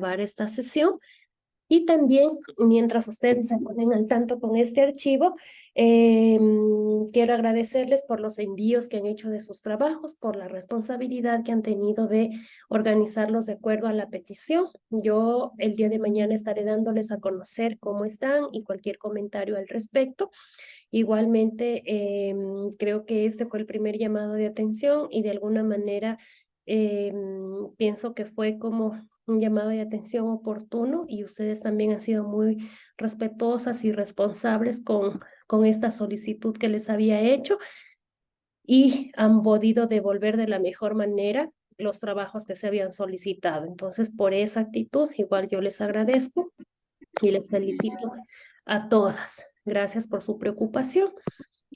grabar esta sesión. Y también, mientras ustedes se ponen al tanto con este archivo, quiero agradecerles por los envíos que han hecho de sus trabajos, por la responsabilidad que han tenido de organizarlos de acuerdo a la petición. Yo el día de mañana estaré dándoles a conocer cómo están y cualquier comentario al respecto. Igualmente, creo que este fue el primer llamado de atención y de alguna manera pienso que fue como un llamado de atención oportuno y ustedes también han sido muy respetuosas y responsables con esta solicitud que les había hecho y han podido devolver de la mejor manera los trabajos que se habían solicitado. Entonces, por esa actitud, igual yo les agradezco y les felicito a todas. Gracias por su preocupación.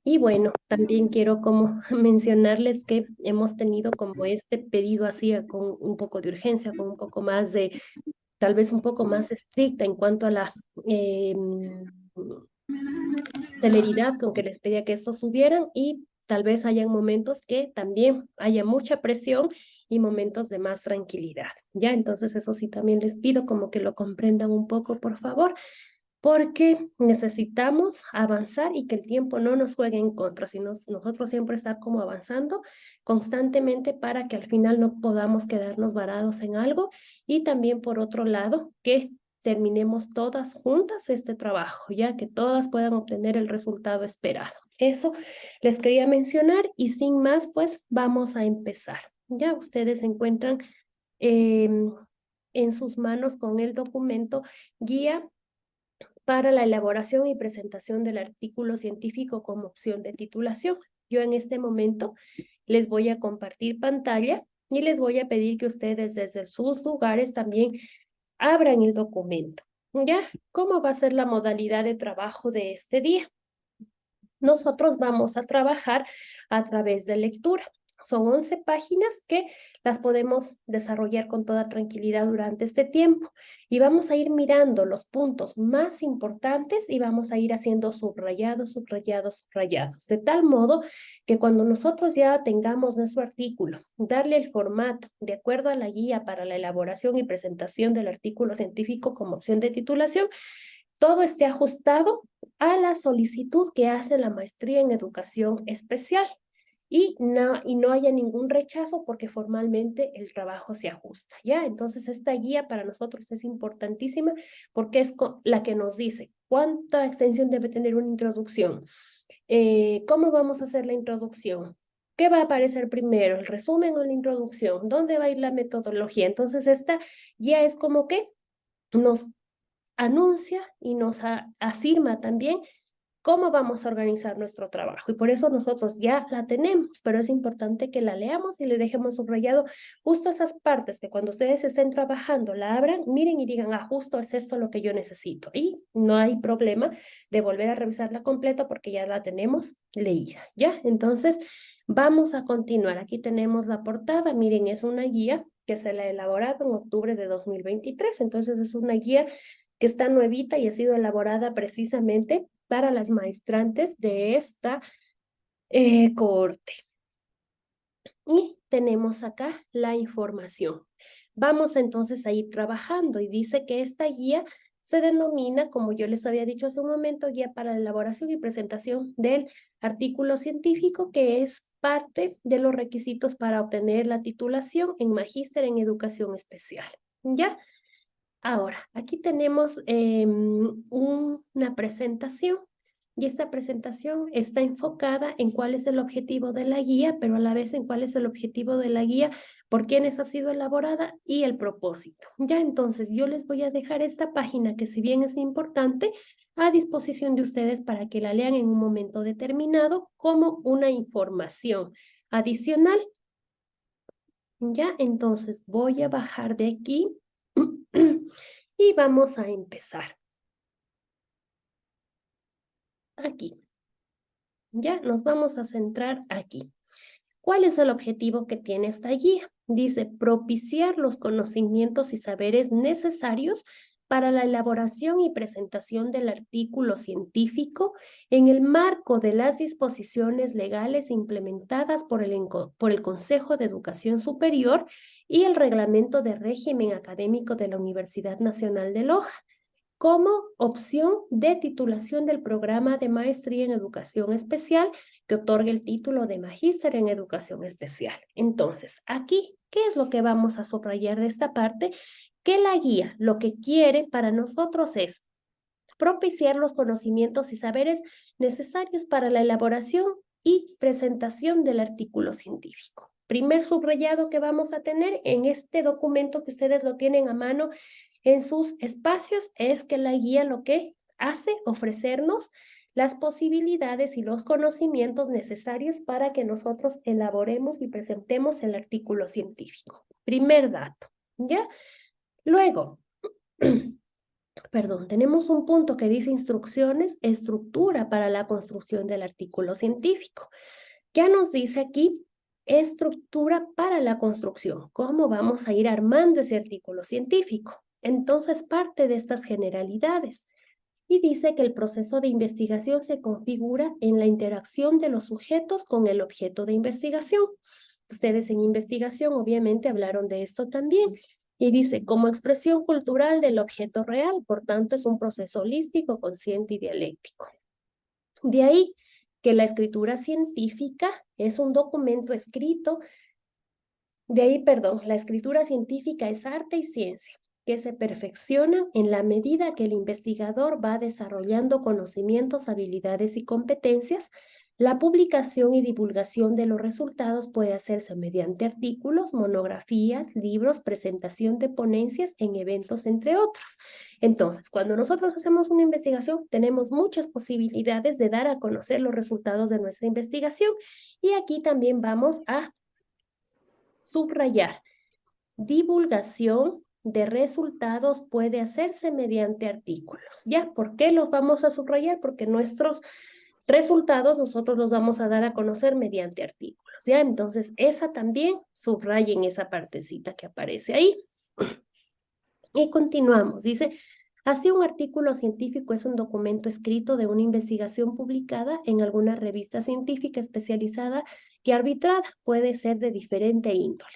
Y bueno, también quiero como mencionarles que hemos tenido como este pedido así con un poco de urgencia, con un poco más de, tal vez un poco más estricta en cuanto a la celeridad con que les pedía que estos subieran y tal vez hayan momentos que también haya mucha presión y momentos de más tranquilidad. Ya, entonces eso sí también les pido como que lo comprendan un poco, por favor, porque necesitamos avanzar y que el tiempo no nos juegue en contra, sino nosotros siempre estar como avanzando constantemente para que al final no podamos quedarnos varados en algo y también por otro lado que terminemos todas juntas este trabajo, ya que todas puedan obtener el resultado esperado. Eso les quería mencionar y sin más, pues vamos a empezar. Ya ustedes se encuentran en sus manos con el documento guía para la elaboración y presentación del artículo científico como opción de titulación. Yo en este momento les voy a compartir pantalla y les voy a pedir que ustedes desde sus lugares también abran el documento. ¿Ya? ¿Cómo va a ser la modalidad de trabajo de este día? Nosotros vamos a trabajar a través de lectura. Son 11 páginas que las podemos desarrollar con toda tranquilidad durante este tiempo. Y vamos a ir mirando los puntos más importantes y vamos a ir haciendo subrayados, subrayados, subrayados. De tal modo que cuando nosotros ya tengamos nuestro artículo, darle el formato de acuerdo a la guía para la elaboración y presentación del artículo científico como opción de titulación, todo esté ajustado a la solicitud que hace la maestría en educación especial y no haya ningún rechazo porque formalmente el trabajo se ajusta, ¿ya? Entonces esta guía para nosotros es importantísima porque es la que nos dice cuánta extensión debe tener una introducción, cómo vamos a hacer la introducción, qué va a aparecer primero, el resumen o la introducción, dónde va a ir la metodología. Entonces esta guía es como que nos anuncia y nos afirma también cómo vamos a organizar nuestro trabajo. Y por eso nosotros ya la tenemos, pero es importante que la leamos y le dejemos subrayado justo esas partes que cuando ustedes estén trabajando la abran, miren y digan, ah, justo es esto lo que yo necesito. Y no hay problema de volver a revisarla completa porque ya la tenemos leída, ¿ya? Entonces, vamos a continuar. Aquí tenemos la portada. Miren, es una guía que se la ha elaborado en octubre de 2023. Entonces, es una guía que está nuevita y ha sido elaborada precisamente para las maestrantes de esta cohorte. Y tenemos acá la información. Vamos entonces a ir trabajando y dice que esta guía se denomina, como yo les había dicho hace un momento, guía para la elaboración y presentación del artículo científico, que es parte de los requisitos para obtener la titulación en Magíster en Educación Especial. ¿Ya? Ahora, aquí tenemos una presentación y esta presentación está enfocada en cuál es el objetivo de la guía, pero a la vez en cuál es el objetivo de la guía, por quiénes ha sido elaborada y el propósito. Ya entonces yo les voy a dejar esta página que si bien es importante, a disposición de ustedes para que la lean en un momento determinado como una información adicional. Ya entonces voy a bajar de aquí. Y vamos a empezar. Aquí. Ya nos vamos a centrar aquí. ¿Cuál es el objetivo que tiene esta guía? Dice propiciar los conocimientos y saberes necesarios para la elaboración y presentación del artículo científico en el marco de las disposiciones legales implementadas por el Consejo de Educación Superior y el Reglamento de Régimen Académico de la Universidad Nacional de Loja, como opción de titulación del programa de maestría en educación especial que otorga el título de magíster en educación especial. Entonces, aquí, ¿qué es lo que vamos a subrayar de esta parte? Que la guía lo que quiere para nosotros es propiciar los conocimientos y saberes necesarios para la elaboración y presentación del artículo científico. Primer subrayado que vamos a tener en este documento que ustedes lo tienen a mano en sus espacios es que la guía lo que hace ofrecernos las posibilidades y los conocimientos necesarios para que nosotros elaboremos y presentemos el artículo científico. Primer dato, ¿ya? Luego, perdón, tenemos un punto que dice instrucciones, estructura para la construcción del artículo científico. Ya nos dice aquí estructura para la construcción, cómo vamos a ir armando ese artículo científico. Entonces parte de estas generalidades y dice que el proceso de investigación se configura en la interacción de los sujetos con el objeto de investigación. Ustedes en investigación obviamente hablaron de esto también. Y dice, como expresión cultural del objeto real, por tanto es un proceso holístico, consciente y dialéctico. De ahí que la escritura científica es un documento escrito, la escritura científica es arte y ciencia, que se perfecciona en la medida que el investigador va desarrollando conocimientos, habilidades y competencias. La publicación y divulgación de los resultados puede hacerse mediante artículos, monografías, libros, presentación de ponencias en eventos, entre otros. Entonces, cuando nosotros hacemos una investigación, tenemos muchas posibilidades de dar a conocer los resultados de nuestra investigación. Y aquí también vamos a subrayar. Divulgación de resultados puede hacerse mediante artículos. ¿Ya? ¿Por qué los vamos a subrayar? Porque nuestros resultados nosotros los vamos a dar a conocer mediante artículos, ¿ya? Entonces, esa también subrayen esa partecita que aparece ahí. Y continuamos, dice, así un artículo científico es un documento escrito de una investigación publicada en alguna revista científica especializada que arbitrada puede ser de diferente índole.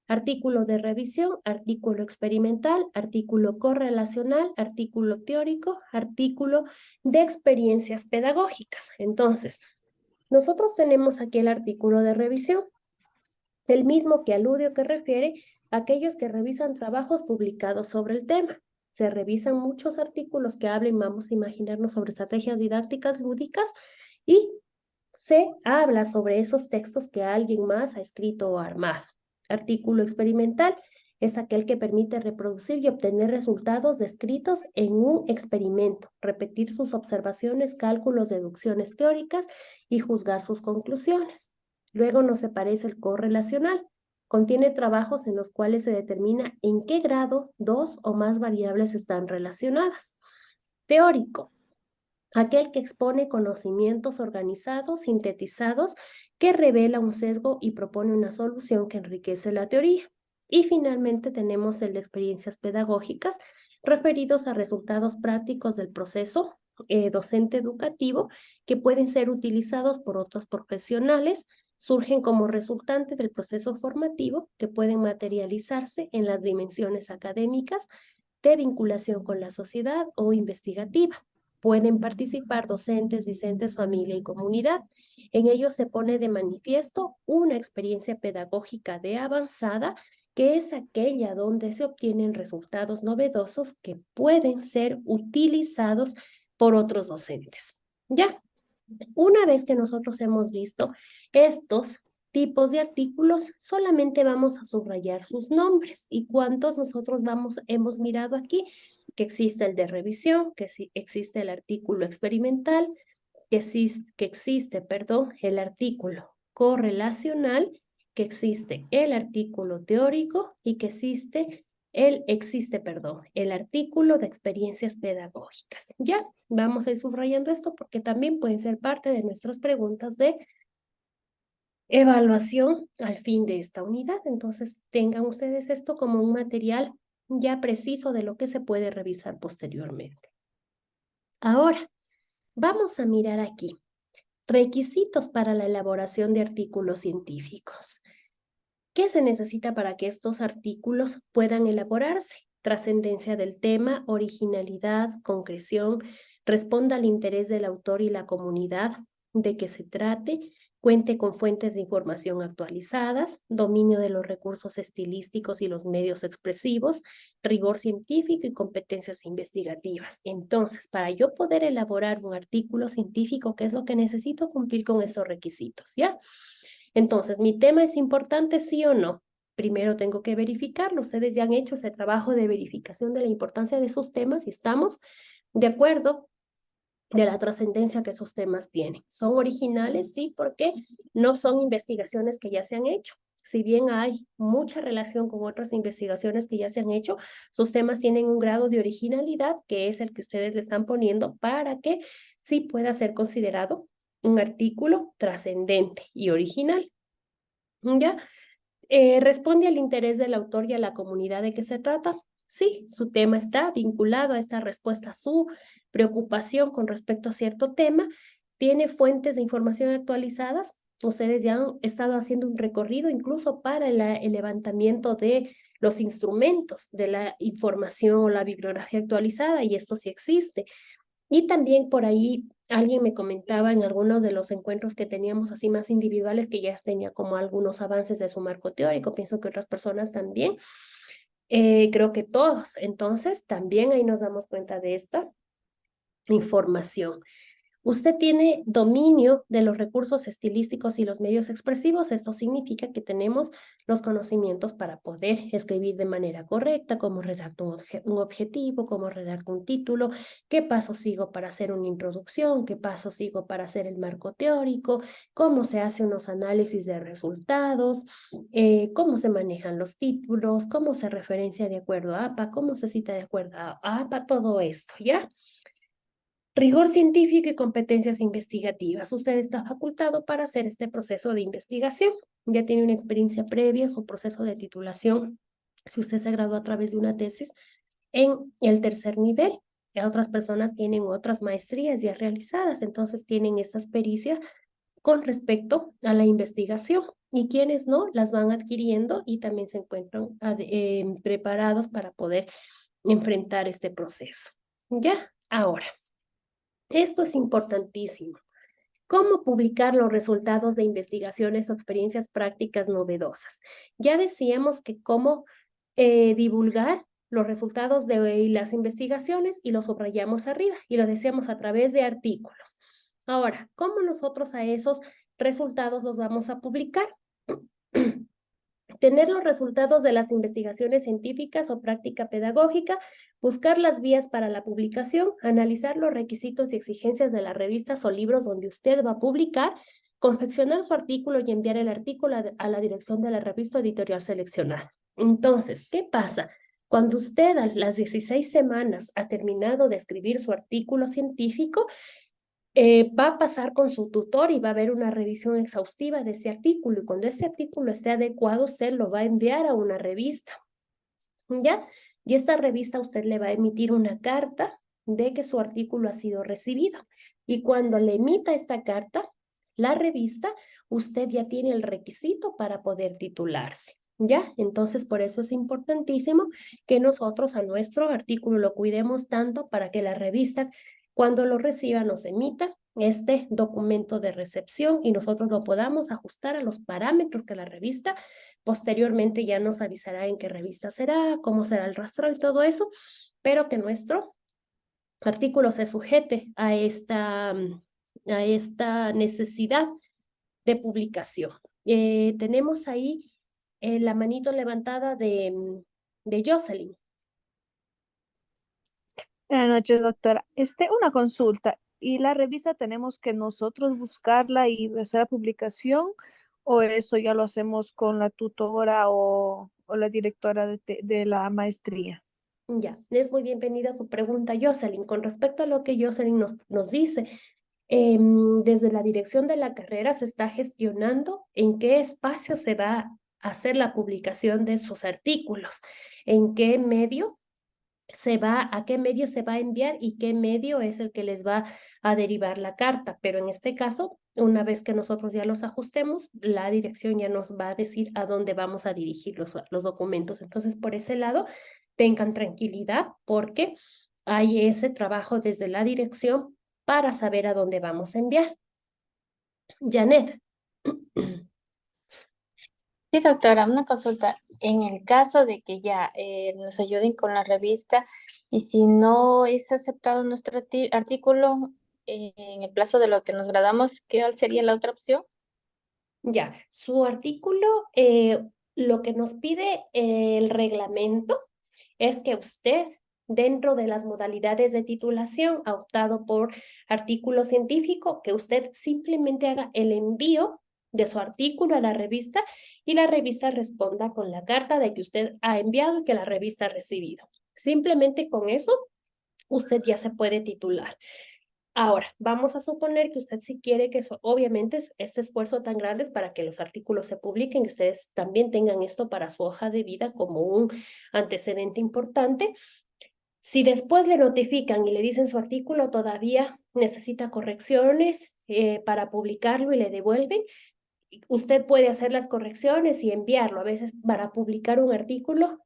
Artículo de revisión, artículo experimental, artículo correlacional, artículo teórico, artículo de experiencias pedagógicas. Entonces, nosotros tenemos aquí el artículo de revisión, el mismo que alude o que refiere a aquellos que revisan trabajos publicados sobre el tema. Se revisan muchos artículos que hablen, vamos a imaginarnos, sobre estrategias didácticas lúdicas y se habla sobre esos textos que alguien más ha escrito o armado. Artículo experimental es aquel que permite reproducir y obtener resultados descritos en un experimento, repetir sus observaciones, cálculos, deducciones teóricas y juzgar sus conclusiones. Luego nos aparece el correlacional. Contiene trabajos en los cuales se determina en qué grado dos o más variables están relacionadas. Teórico. Aquel que expone conocimientos organizados, sintetizados, que revela un sesgo y propone una solución que enriquece la teoría. Y finalmente tenemos el de experiencias pedagógicas, referidos a resultados prácticos del proceso docente educativo que pueden ser utilizados por otros profesionales, surgen como resultante del proceso formativo que pueden materializarse en las dimensiones académicas, de vinculación con la sociedad o investigativa. Pueden participar docentes, discentes, familia y comunidad. En ellos se pone de manifiesto una experiencia pedagógica de avanzada, que es aquella donde se obtienen resultados novedosos que pueden ser utilizados por otros docentes. Ya, una vez que nosotros hemos visto estos tipos de artículos, solamente vamos a subrayar sus nombres y cuántos nosotros hemos mirado aquí, que existe el de revisión, que existe el artículo experimental, que existe, el artículo correlacional, que existe el artículo teórico y que existe el artículo de experiencias pedagógicas. Ya, vamos a ir subrayando esto porque también pueden ser parte de nuestras preguntas de evaluación al fin de esta unidad. Entonces, tengan ustedes esto como un material ya preciso de lo que se puede revisar posteriormente. Ahora, vamos a mirar aquí. Requisitos para la elaboración de artículos científicos. ¿Qué se necesita para que estos artículos puedan elaborarse? Trascendencia del tema, originalidad, concreción, responda al interés del autor y la comunidad de que se trate, cuente con fuentes de información actualizadas, dominio de los recursos estilísticos y los medios expresivos, rigor científico y competencias investigativas. Entonces, para yo poder elaborar un artículo científico, ¿qué es lo que necesito? Cumplir con estos requisitos, ¿ya? Entonces, ¿mi tema es importante, sí o no? Primero tengo que verificarlo. Ustedes ya han hecho ese trabajo de verificación de la importancia de esos temas y estamos de acuerdo de la trascendencia que esos temas tienen. ¿Son originales? Sí, porque no son investigaciones que ya se han hecho. Si bien hay mucha relación con otras investigaciones que ya se han hecho, sus temas tienen un grado de originalidad que es el que ustedes le están poniendo para que sí pueda ser considerado un artículo trascendente y original. ¿Ya? ¿Responde al interés del autor y a la comunidad de qué se trata? Sí, su tema está vinculado a esta respuesta, su preocupación con respecto a cierto tema. ¿Tiene fuentes de información actualizadas? Ustedes ya han estado haciendo un recorrido incluso para el levantamiento de los instrumentos de la información o la bibliografía actualizada, y esto sí existe. Y también por ahí alguien me comentaba en algunos de los encuentros que teníamos así más individuales que ya tenía como algunos avances de su marco teórico. Pienso que otras personas también, creo que todos. Entonces, también ahí nos damos cuenta de esta información. Usted tiene dominio de los recursos estilísticos y los medios expresivos. Esto significa que tenemos los conocimientos para poder escribir de manera correcta, cómo redacto un objetivo, cómo redacto un título, qué paso sigo para hacer una introducción, qué paso sigo para hacer el marco teórico, cómo se hace unos análisis de resultados, cómo se manejan los títulos, cómo se referencia de acuerdo a APA, cómo se cita de acuerdo a APA, todo esto, ¿ya? Rigor científico y competencias investigativas. Usted está facultado para hacer este proceso de investigación. Ya tiene una experiencia previa, su proceso de titulación, si usted se graduó a través de una tesis en el tercer nivel. Otras personas tienen otras maestrías ya realizadas, entonces tienen estas pericias con respecto a la investigación. Y quienes no, las van adquiriendo y también se encuentran preparados para poder enfrentar este proceso. ¿Ya? Ahora. Esto es importantísimo. ¿Cómo publicar los resultados de investigaciones o experiencias prácticas novedosas? Ya decíamos que cómo divulgar los resultados de las investigaciones y los subrayamos arriba y lo decíamos a través de artículos. Ahora, ¿cómo nosotros a esos resultados los vamos a publicar? Tener los resultados de las investigaciones científicas o práctica pedagógica, buscar las vías para la publicación, analizar los requisitos y exigencias de las revistas o libros donde usted va a publicar, confeccionar su artículo y enviar el artículo a la dirección de la revista editorial seleccionada. Entonces, ¿qué pasa? Cuando usted a las 16 semanas ha terminado de escribir su artículo científico, va a pasar con su tutor y va a haber una revisión exhaustiva de ese artículo. Y cuando ese artículo esté adecuado, usted lo va a enviar a una revista, ¿ya? Y esta revista usted le va a emitir una carta de que su artículo ha sido recibido. Y cuando le emita esta carta, la revista, usted ya tiene el requisito para poder titularse. ¿Ya? Entonces, por eso es importantísimo que nosotros a nuestro artículo lo cuidemos tanto para que la revista, cuando lo reciba, nos emita este documento de recepción y nosotros lo podamos ajustar a los parámetros que la revista posteriormente ya nos avisará en qué revista será, cómo será el rastro y todo eso, pero que nuestro artículo se sujete a esta necesidad de publicación. Tenemos ahí la manito levantada de Jocelyn. Buenas noches, doctora. Una consulta. ¿Y la revista tenemos que nosotros buscarla y hacer la publicación? ¿O eso ya lo hacemos con la tutora o la directora de la maestría? Ya, es muy bienvenida su pregunta, Jocelyn. Con respecto a lo que Jocelyn nos dice, desde la dirección de la carrera se está gestionando en qué espacio se va hacer la publicación de sus artículos, en qué medio a qué medio se va a enviar y qué medio es el que les va a derivar la carta. Pero en este caso, una vez que nosotros ya los ajustemos, la dirección ya nos va a decir a dónde vamos a dirigir los documentos. Entonces, por ese lado, tengan tranquilidad porque hay ese trabajo desde la dirección para saber a dónde vamos a enviar. Janet. Sí, doctora, una consulta. En el caso de que ya nos ayuden con la revista y si no es aceptado nuestro artículo en el plazo de lo que nos gradamos, ¿qué sería la otra opción? Ya, su artículo, lo que nos pide el reglamento es que usted, dentro de las modalidades de titulación, ha optado por artículo científico, que usted simplemente haga el envío de su artículo a la revista y la revista responda con la carta de que usted ha enviado y que la revista ha recibido. Simplemente con eso, usted ya se puede titular. Ahora, vamos a suponer que usted sí quiere que obviamente este esfuerzo tan grande es para que los artículos se publiquen y ustedes también tengan esto para su hoja de vida como un antecedente importante. Si después le notifican y le dicen su artículo todavía necesita correcciones para publicarlo y le devuelven, usted puede hacer las correcciones y enviarlo. A veces para publicar un artículo,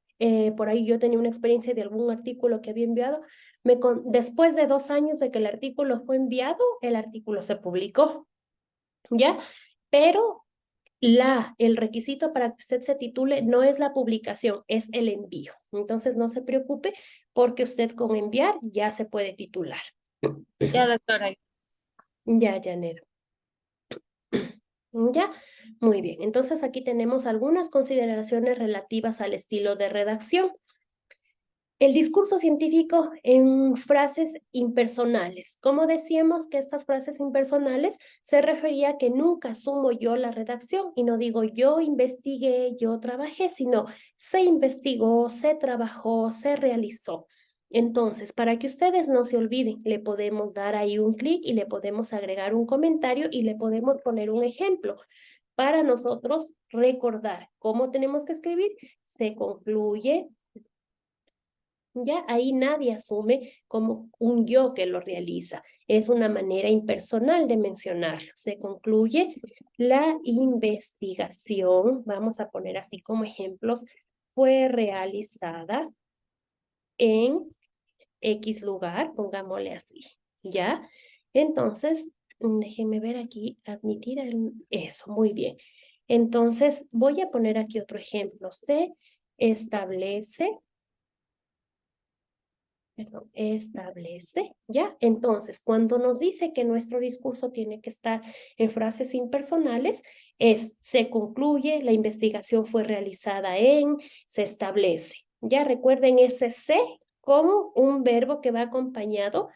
por ahí yo tenía una experiencia de algún artículo que había enviado, después de 2 años de que el artículo fue enviado, el artículo se publicó, ¿ya? Pero el requisito para que usted se titule no es la publicación, es el envío. Entonces no se preocupe porque usted con enviar ya se puede titular. Ya, doctora. Ya, Janet. Ya, muy bien. Entonces aquí tenemos algunas consideraciones relativas al estilo de redacción. El discurso científico en frases impersonales. Como decíamos que estas frases impersonales se refería a que nunca asumo yo la redacción y no digo yo investigué, yo trabajé, sino se investigó, se trabajó, se realizó. Entonces, para que ustedes no se olviden, le podemos dar ahí un clic y le podemos agregar un comentario y le podemos poner un ejemplo para nosotros recordar cómo tenemos que escribir. Se concluye. Ya ahí nadie asume como un yo que lo realiza. Es una manera impersonal de mencionarlo. Se concluye la investigación, vamos a poner así como ejemplos, fue realizada en X lugar, pongámosle así, ¿ya? Entonces, déjenme ver aquí, admitir eso, muy bien. Entonces, voy a poner aquí otro ejemplo. Se establece, perdón, establece, ¿ya? Entonces, cuando nos dice que nuestro discurso tiene que estar en frases impersonales, se concluye, la investigación fue realizada en, se establece. Ya recuerden ese se como un verbo que va acompañado,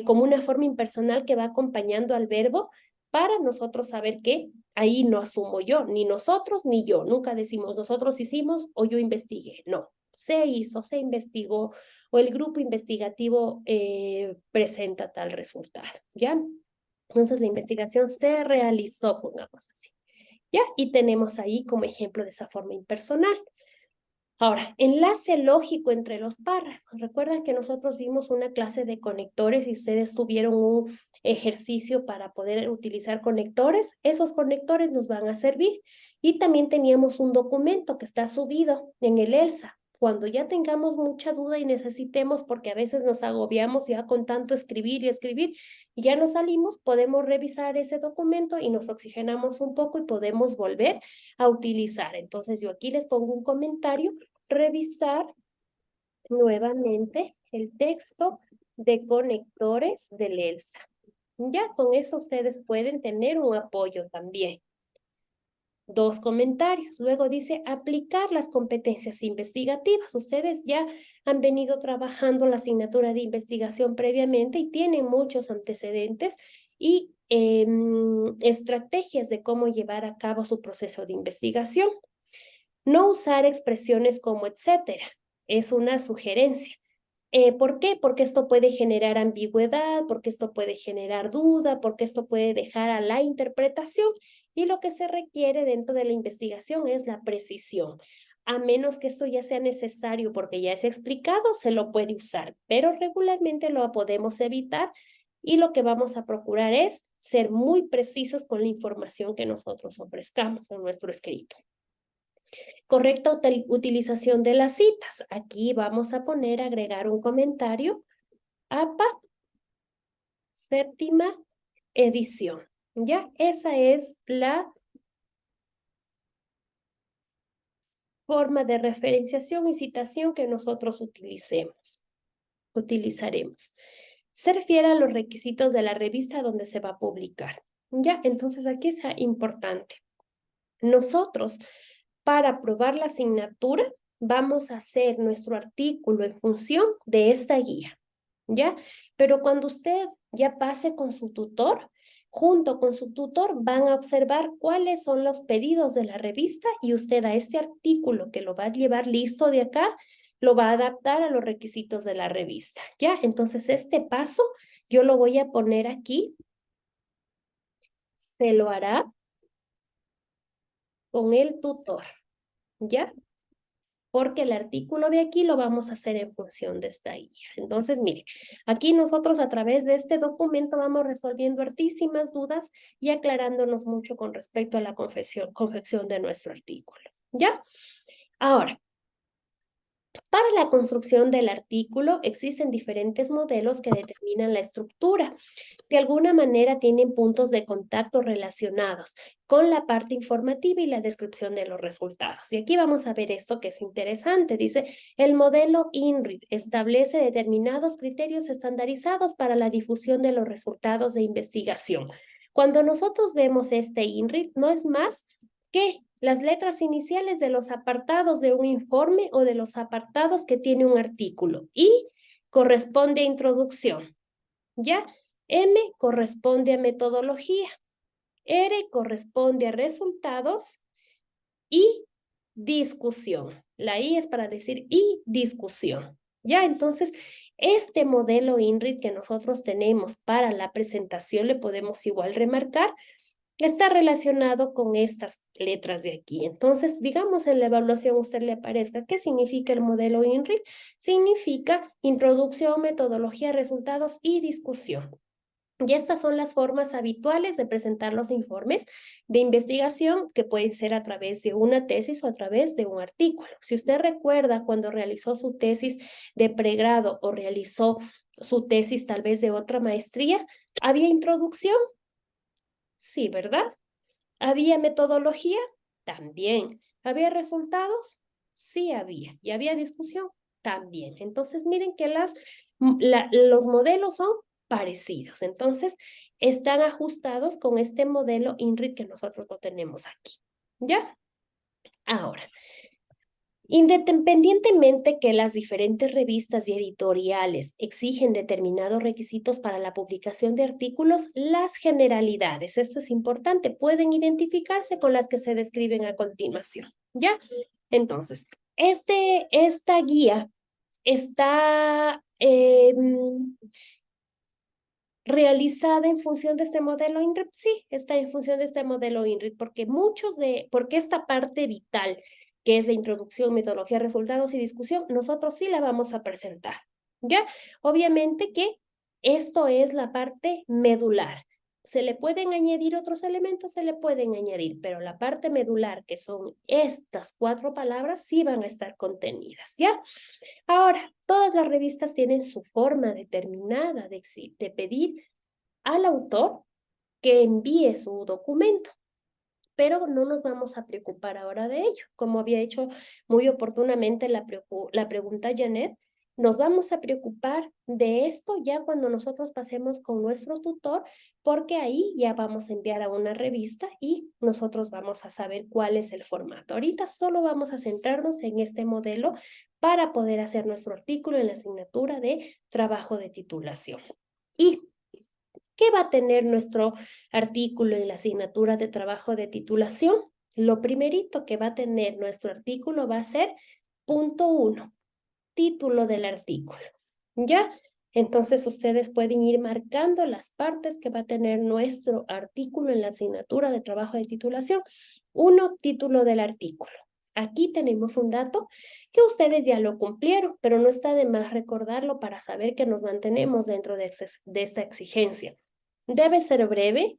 como una forma impersonal que va acompañando al verbo para nosotros saber que ahí no asumo yo, ni nosotros ni yo. Nunca decimos nosotros hicimos o yo investigué. No, se hizo, se investigó o el grupo investigativo presenta tal resultado, ¿ya? Entonces la investigación se realizó, pongamos así, ¿ya? Y tenemos ahí como ejemplo de esa forma impersonal. Ahora, enlace lógico entre los párrafos. Recuerdan que nosotros vimos una clase de conectores y ustedes tuvieron un ejercicio para poder utilizar conectores. Esos conectores nos van a servir. Y también teníamos un documento que está subido en el ELSA. Cuando ya tengamos mucha duda y necesitemos, porque a veces nos agobiamos ya con tanto escribir y escribir, y ya nos salimos, podemos revisar ese documento y nos oxigenamos un poco y podemos volver a utilizar. Entonces yo aquí les pongo un comentario, revisar nuevamente el texto de conectores del ELSA. Ya con eso ustedes pueden tener un apoyo también. 2 comentarios. Luego dice aplicar las competencias investigativas. Ustedes ya han venido trabajando la asignatura de investigación previamente y tienen muchos antecedentes y estrategias de cómo llevar a cabo su proceso de investigación. No usar expresiones como etcétera. Es una sugerencia. ¿Por qué? Porque esto puede generar ambigüedad, porque esto puede generar duda, porque esto puede dejar a la interpretación Y lo que se requiere dentro de la investigación es la precisión. A menos que esto ya sea necesario porque ya es explicado, se lo puede usar, pero regularmente lo podemos evitar y lo que vamos a procurar es ser muy precisos con la información que nosotros ofrezcamos en nuestro escrito. Correcta utilización de las citas. Aquí vamos a poner, agregar un comentario. APA, séptima edición. ¿Ya? Esa es la forma de referenciación y citación que nosotros utilizaremos. Se refiere a los requisitos de la revista donde se va a publicar. ¿Ya? Entonces aquí es importante. Nosotros, para aprobar la asignatura, vamos a hacer nuestro artículo en función de esta guía. ¿Ya? Pero cuando usted ya pase con su tutor, junto con su tutor van a observar cuáles son los pedidos de la revista y usted a este artículo que lo va a llevar listo de acá, lo va a adaptar a los requisitos de la revista, ¿ya? Entonces este paso yo lo voy a poner aquí, se lo hará con el tutor, ¿ya? Porque el artículo de aquí lo vamos a hacer en función de esta guía. Entonces, mire, aquí nosotros a través de este documento vamos resolviendo hartísimas dudas y aclarándonos mucho con respecto a la confección de nuestro artículo. ¿Ya? Ahora, para la construcción del artículo existen diferentes modelos que determinan la estructura. De alguna manera tienen puntos de contacto relacionados con la parte informativa y la descripción de los resultados. Y aquí vamos a ver esto que es interesante. Dice, el modelo INRIT establece determinados criterios estandarizados para la difusión de los resultados de investigación. Cuando nosotros vemos este INRIT, no es más que las letras iniciales de los apartados de un informe o de los apartados que tiene un artículo. I corresponde a introducción, ¿ya? M corresponde a metodología, R corresponde a resultados y discusión. La I es para decir y discusión, ¿ya? Entonces, este modelo INRIT que nosotros tenemos para la presentación, le podemos igual remarcar, está relacionado con estas letras de aquí. Entonces, digamos en la evaluación usted le aparezca, ¿qué significa el modelo INRIT? Significa introducción, metodología, resultados y discusión. Y estas son las formas habituales de presentar los informes de investigación que pueden ser a través de una tesis o a través de un artículo. Si usted recuerda cuando realizó su tesis de pregrado o realizó su tesis tal vez de otra maestría, ¿había introducción? Sí, ¿verdad? ¿Había metodología? También. ¿Había resultados? Sí había. ¿Y había discusión? También. Entonces, miren que los modelos son parecidos. Entonces, están ajustados con este modelo INRIT que nosotros lo tenemos aquí. ¿Ya? Ahora, independientemente que las diferentes revistas y editoriales exigen determinados requisitos para la publicación de artículos, las generalidades, esto es importante, pueden identificarse con las que se describen a continuación, ¿ya? Entonces, esta guía está realizada en función de este modelo INRIT. Sí, está en función de este modelo INRIT, porque esta parte vital, que es la introducción, metodología, resultados y discusión, nosotros sí la vamos a presentar, ¿ya? Obviamente que esto es la parte medular. ¿Se le pueden añadir otros elementos? Se le pueden añadir, pero la parte medular, que son estas 4 palabras, sí van a estar contenidas, ¿ya? Ahora, todas las revistas tienen su forma determinada de pedir al autor que envíe su documento, pero no nos vamos a preocupar ahora de ello. Como había hecho muy oportunamente la pregunta Janet, nos vamos a preocupar de esto ya cuando nosotros pasemos con nuestro tutor, porque ahí ya vamos a enviar a una revista y nosotros vamos a saber cuál es el formato. Ahorita solo vamos a centrarnos en este modelo para poder hacer nuestro artículo en la asignatura de trabajo de titulación. ¿Y qué va a tener nuestro artículo en la asignatura de trabajo de titulación? Lo primerito que va a tener nuestro artículo va a ser punto 1, título del artículo. ¿Ya? Entonces ustedes pueden ir marcando las partes que va a tener nuestro artículo en la asignatura de trabajo de titulación. 1, título del artículo. Aquí tenemos un dato que ustedes ya lo cumplieron, pero no está de más recordarlo para saber que nos mantenemos dentro de esta exigencia. Debe ser breve.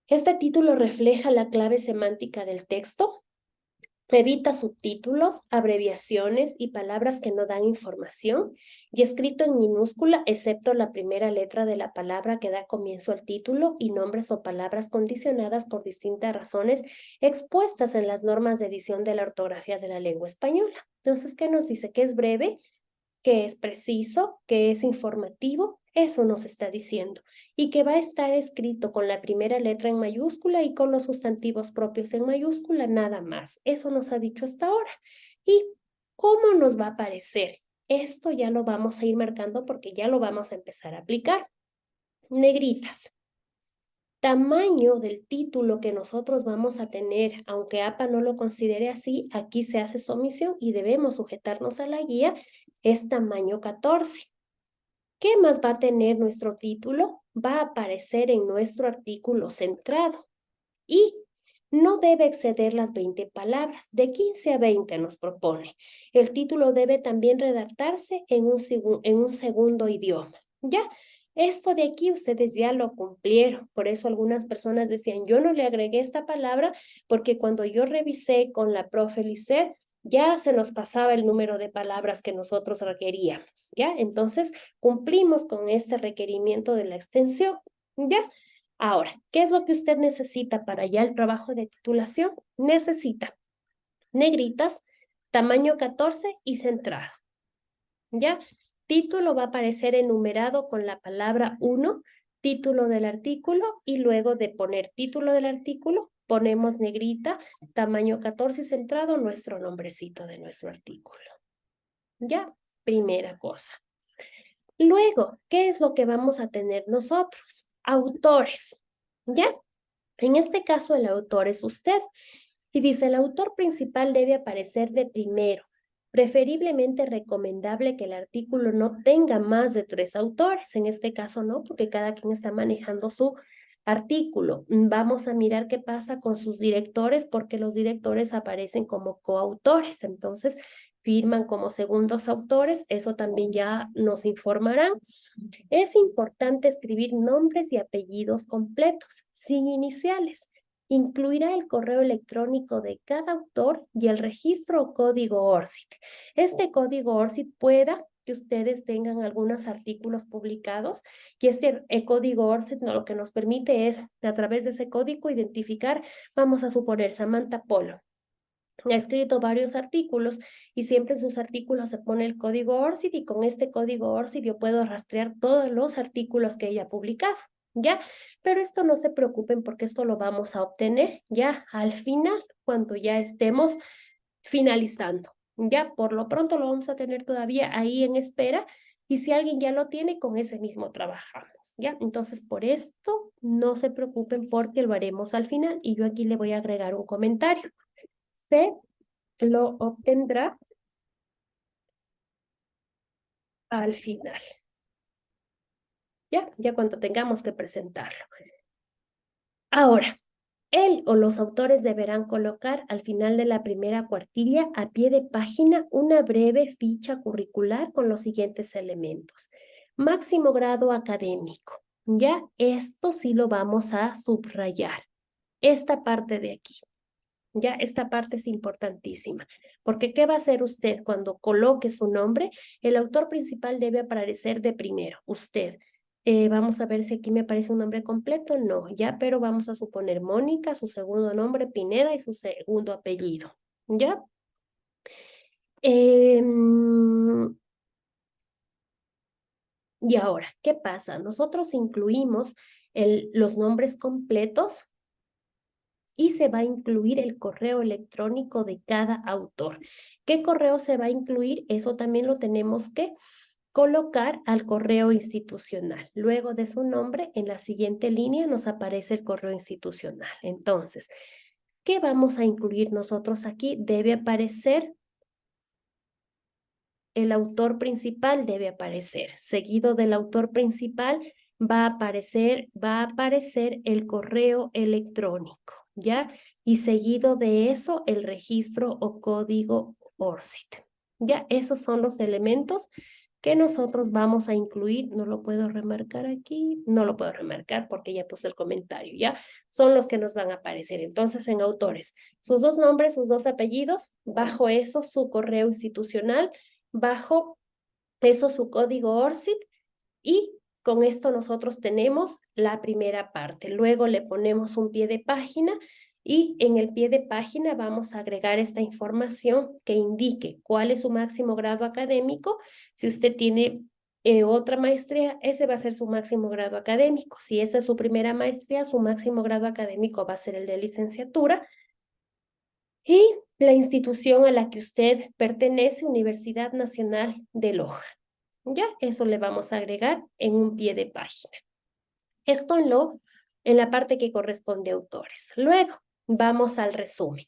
Este título refleja la clave semántica del texto. Evita subtítulos, abreviaciones y palabras que no dan información, y escrito en minúscula, excepto la primera letra de la palabra que da comienzo al título y nombres o palabras condicionadas por distintas razones expuestas en las normas de edición de la ortografía de la lengua española. Entonces, ¿qué nos dice? Que es breve, que es preciso, que es informativo, eso nos está diciendo. Y que va a estar escrito con la primera letra en mayúscula y con los sustantivos propios en mayúscula, nada más. Eso nos ha dicho hasta ahora. ¿Y cómo nos va a aparecer? Esto ya lo vamos a ir marcando porque ya lo vamos a empezar a aplicar. Negritas. Tamaño del título que nosotros vamos a tener, aunque APA no lo considere así, aquí se hace su omisión y debemos sujetarnos a la guía, es tamaño 14. ¿Qué más va a tener nuestro título? Va a aparecer en nuestro artículo centrado y no debe exceder las 20 palabras, de 15 a 20 nos propone. El título debe también redactarse en un segundo idioma, ¿ya? Esto de aquí ustedes ya lo cumplieron, por eso algunas personas decían, yo no le agregué esta palabra porque cuando yo revisé con la profe Lisset, ya se nos pasaba el número de palabras que nosotros requeríamos, ¿ya? Entonces, cumplimos con este requerimiento de la extensión, ¿ya? Ahora, ¿qué es lo que usted necesita para ya el trabajo de titulación? Necesita negritas, tamaño 14 y centrado, ¿ya? Título va a aparecer enumerado con la palabra 1, título del artículo, y luego de poner título del artículo, ponemos negrita, tamaño 14 y centrado, nuestro nombrecito de nuestro artículo. ¿Ya? Primera cosa. Luego, ¿qué es lo que vamos a tener nosotros? Autores, ¿ya? En este caso, el autor es usted. Y dice, el autor principal debe aparecer de primero. Preferiblemente recomendable que el artículo no tenga más de 3 autores. En este caso no, porque cada quien está manejando su artículo. Vamos a mirar qué pasa con sus directores, porque los directores aparecen como coautores. Entonces, firman como segundos autores. Eso también ya nos informarán. Es importante escribir nombres y apellidos completos, sin iniciales. Incluirá el correo electrónico de cada autor y el registro o código ORCID. Este código ORCID pueda que ustedes tengan algunos artículos publicados y este código ORCID lo que nos permite es, a través de ese código, identificar, vamos a suponer, Samantha Polo. Ha escrito varios artículos y siempre en sus artículos se pone el código ORCID y con este código ORCID yo puedo rastrear todos los artículos que ella ha publicado, ¿ya? Pero esto no se preocupen porque esto lo vamos a obtener ya al final, cuando ya estemos finalizando, ¿ya? Por lo pronto lo vamos a tener todavía ahí en espera y si alguien ya lo tiene, con ese mismo trabajamos, ¿ya? Entonces, por esto no se preocupen porque lo haremos al final y yo aquí le voy a agregar un comentario. Se lo obtendrá al final. Ya cuando tengamos que presentarlo. Ahora, él o los autores deberán colocar al final de la primera cuartilla, a pie de página, una breve ficha curricular con los siguientes elementos. Máximo grado académico. Ya, esto sí lo vamos a subrayar. Esta parte de aquí. Ya, esta parte es importantísima, porque ¿qué va a hacer usted cuando coloque su nombre? El autor principal debe aparecer de primero, usted. Vamos a ver si aquí me aparece un nombre completo, no, ya, pero vamos a suponer Mónica, su segundo nombre Pineda y su segundo apellido, ¿ya? Y ahora, ¿qué pasa? Nosotros incluimos los nombres completos y se va a incluir el correo electrónico de cada autor. ¿Qué correo se va a incluir? Eso también lo tenemos que colocar al correo institucional. Luego de su nombre, en la siguiente línea nos aparece el correo institucional. Entonces, ¿qué vamos a incluir nosotros aquí? Debe aparecer el autor principal debe aparecer. Seguido del autor principal va a aparecer el correo electrónico, ¿ya? Y seguido de eso, el registro o código ORCID. Ya, esos son los elementos que nosotros vamos a incluir. No lo puedo remarcar aquí, no lo puedo remarcar porque ya puse el comentario, ¿ya? Son los que nos van a aparecer. Entonces, en autores, sus 2 nombres, sus 2 apellidos, bajo eso su correo institucional, bajo eso su código ORCID, y con esto nosotros tenemos la primera parte. Luego le ponemos un pie de página y en el pie de página vamos a agregar esta información que indique cuál es su máximo grado académico. Si usted tiene otra maestría, ese va a ser su máximo grado académico. Si esa es su primera maestría, su máximo grado académico va a ser el de licenciatura. Y la institución a la que usted pertenece, Universidad Nacional de Loja. Ya, eso le vamos a agregar en un pie de página. Esto en la parte que corresponde a autores. Luego, vamos al resumen.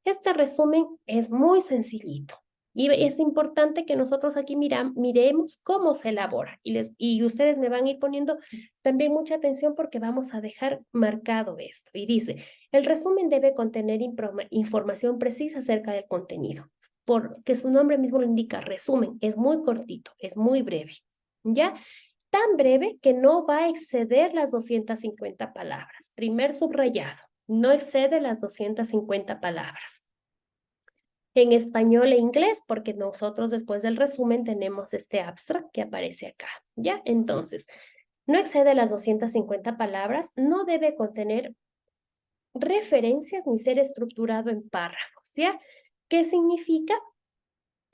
Este resumen es muy sencillito y es importante que nosotros aquí miremos cómo se elabora y ustedes me van a ir poniendo también mucha atención porque vamos a dejar marcado esto. Y dice, el resumen debe contener información precisa acerca del contenido, porque su nombre mismo lo indica, resumen, es muy cortito, es muy breve, ¿ya? Tan breve que no va a exceder las 250 palabras. Primer subrayado, no excede las 250 palabras. En español e inglés, porque nosotros después del resumen tenemos este abstract que aparece acá, ¿ya? Entonces, no excede las 250 palabras, no debe contener referencias ni ser estructurado en párrafos, ¿ya? ¿Qué significa?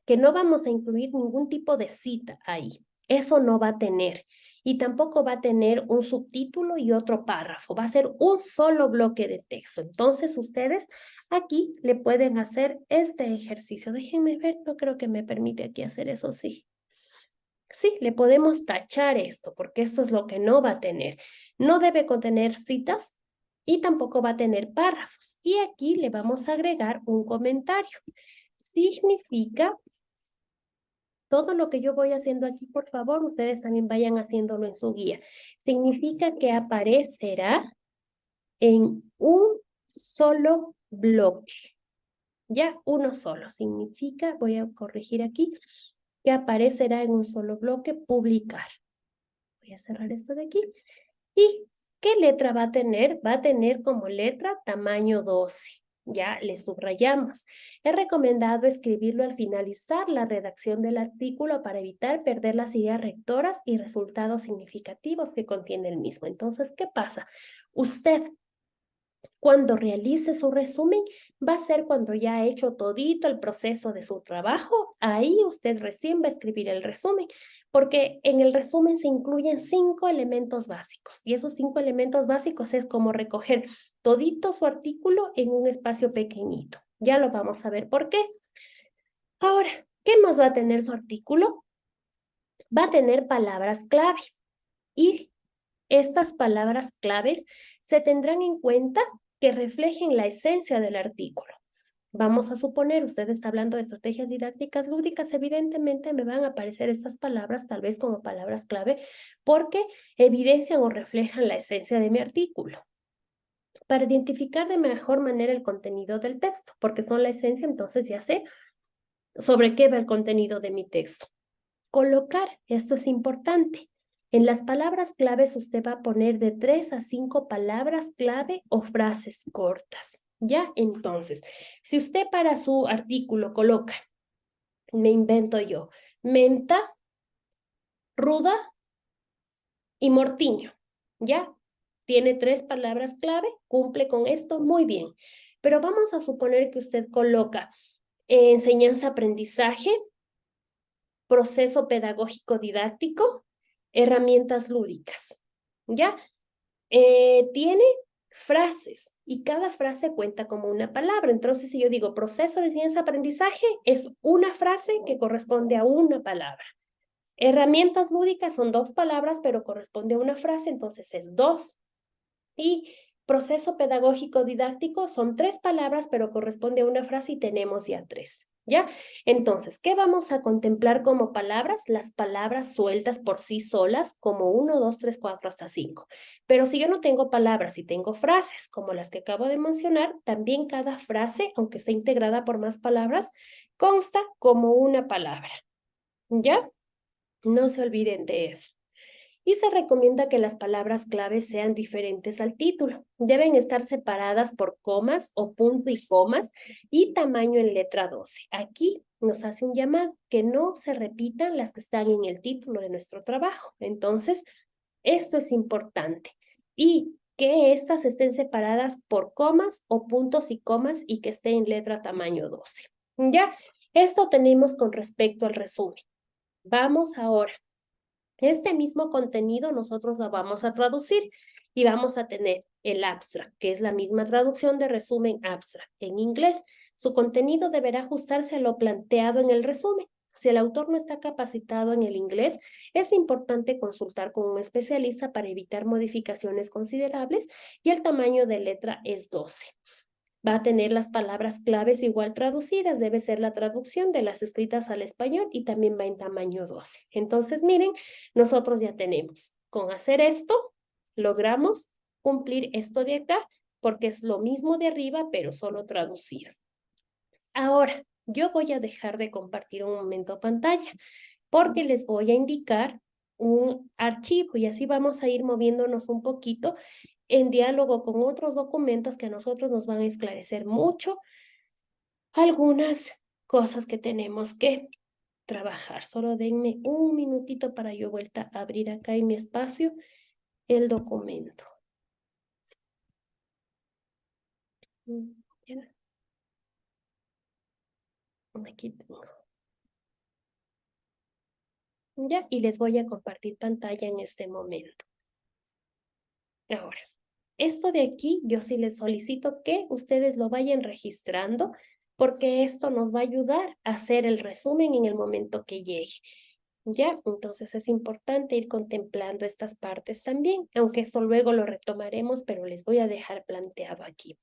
Que no vamos a incluir ningún tipo de cita ahí. Eso no va a tener. Y tampoco va a tener un subtítulo y otro párrafo. Va a ser un solo bloque de texto. Entonces, ustedes aquí le pueden hacer este ejercicio. Déjenme ver, no creo que me permite aquí hacer eso, sí. Sí, le podemos tachar esto, porque esto es lo que no va a tener. No debe contener citas y tampoco va a tener párrafos. Y aquí le vamos a agregar un comentario. Significa todo lo que yo voy haciendo aquí, por favor, ustedes también vayan haciéndolo en su guía. Significa que aparecerá en un solo bloque. Ya, uno solo. Significa, voy a corregir aquí, que aparecerá en un solo bloque, publicar. Voy a cerrar esto de aquí. ¿Y qué letra va a tener? Va a tener como letra tamaño 12. Ya le subrayamos. Es recomendado escribirlo al finalizar la redacción del artículo para evitar perder las ideas rectoras y resultados significativos que contiene el mismo. Entonces, ¿qué pasa? Usted, cuando realice su resumen, va a ser cuando ya ha hecho todito el proceso de su trabajo. Ahí usted recién va a escribir el resumen, porque en el resumen se incluyen 5 elementos básicos. Y esos 5 elementos básicos es como recoger todito su artículo en un espacio pequeñito. Ya lo vamos a ver por qué. Ahora, ¿qué más va a tener su artículo? Va a tener palabras clave. Y estas palabras claves se tendrán en cuenta que reflejen la esencia del artículo. Vamos a suponer, usted está hablando de estrategias didácticas lúdicas, evidentemente me van a aparecer estas palabras tal vez como palabras clave porque evidencian o reflejan la esencia de mi artículo. Para identificar de mejor manera el contenido del texto, porque son la esencia, entonces ya sé sobre qué va el contenido de mi texto. Colocar, esto es importante. En las palabras claves usted va a poner de 3 a 5 palabras clave o frases cortas. ¿Ya? Entonces, si usted para su artículo coloca, me invento yo, menta, ruda y mortiño, ¿ya? Tiene 3 palabras clave, cumple con esto muy bien. Pero vamos a suponer que usted coloca enseñanza-aprendizaje, proceso pedagógico didáctico, herramientas lúdicas, ¿ya? Tiene frases y cada frase cuenta como una palabra. Entonces, si yo digo proceso de enseñanza-aprendizaje, es una frase que corresponde a una palabra. Herramientas lúdicas son 2 palabras, pero corresponde a una frase, entonces es 2. Y proceso pedagógico didáctico son 3 palabras, pero corresponde a una frase y tenemos ya 3. ¿Ya? Entonces, ¿qué vamos a contemplar como palabras? Las palabras sueltas por sí solas, como 1, 2, 3, 4, hasta 5. Pero si yo no tengo palabras y tengo frases, como las que acabo de mencionar, también cada frase, aunque esté integrada por más palabras, consta como una palabra. ¿Ya? No se olviden de eso. Y se recomienda que las palabras claves sean diferentes al título. Deben estar separadas por comas o punto y comas y tamaño en letra 12. Aquí nos hace un llamado que no se repitan las que están en el título de nuestro trabajo. Entonces, esto es importante. Y que estas estén separadas por comas o puntos y comas y que esté en letra tamaño 12. Ya, esto tenemos con respecto al resumen. Vamos ahora. Este mismo contenido nosotros lo vamos a traducir y vamos a tener el abstract, que es la misma traducción de resumen abstract en inglés. Su contenido deberá ajustarse a lo planteado en el resumen. Si el autor no está capacitado en el inglés, es importante consultar con un especialista para evitar modificaciones considerables y el tamaño de letra es 12. Va a tener las palabras claves igual traducidas, debe ser la traducción de las escritas al español y también va en tamaño 12. Entonces, miren, nosotros ya tenemos. Con hacer esto, logramos cumplir esto de acá, porque es lo mismo de arriba, pero solo traducido. Ahora, yo voy a dejar de compartir un momento pantalla, porque les voy a indicar un archivo y así vamos a ir moviéndonos un poquito en diálogo con otros documentos que a nosotros nos van a esclarecer mucho algunas cosas que tenemos que trabajar. Solo denme un minutito para yo vuelta a abrir acá en mi espacio el documento. ¿Ya? Aquí tengo. Ya, y les voy a compartir pantalla en este momento. Ahora, esto de aquí, yo sí les solicito que ustedes lo vayan registrando porque esto nos va a ayudar a hacer el resumen en el momento que llegue. ¿Ya? Entonces es importante ir contemplando estas partes también, aunque eso luego lo retomaremos, pero les voy a dejar planteado aquí.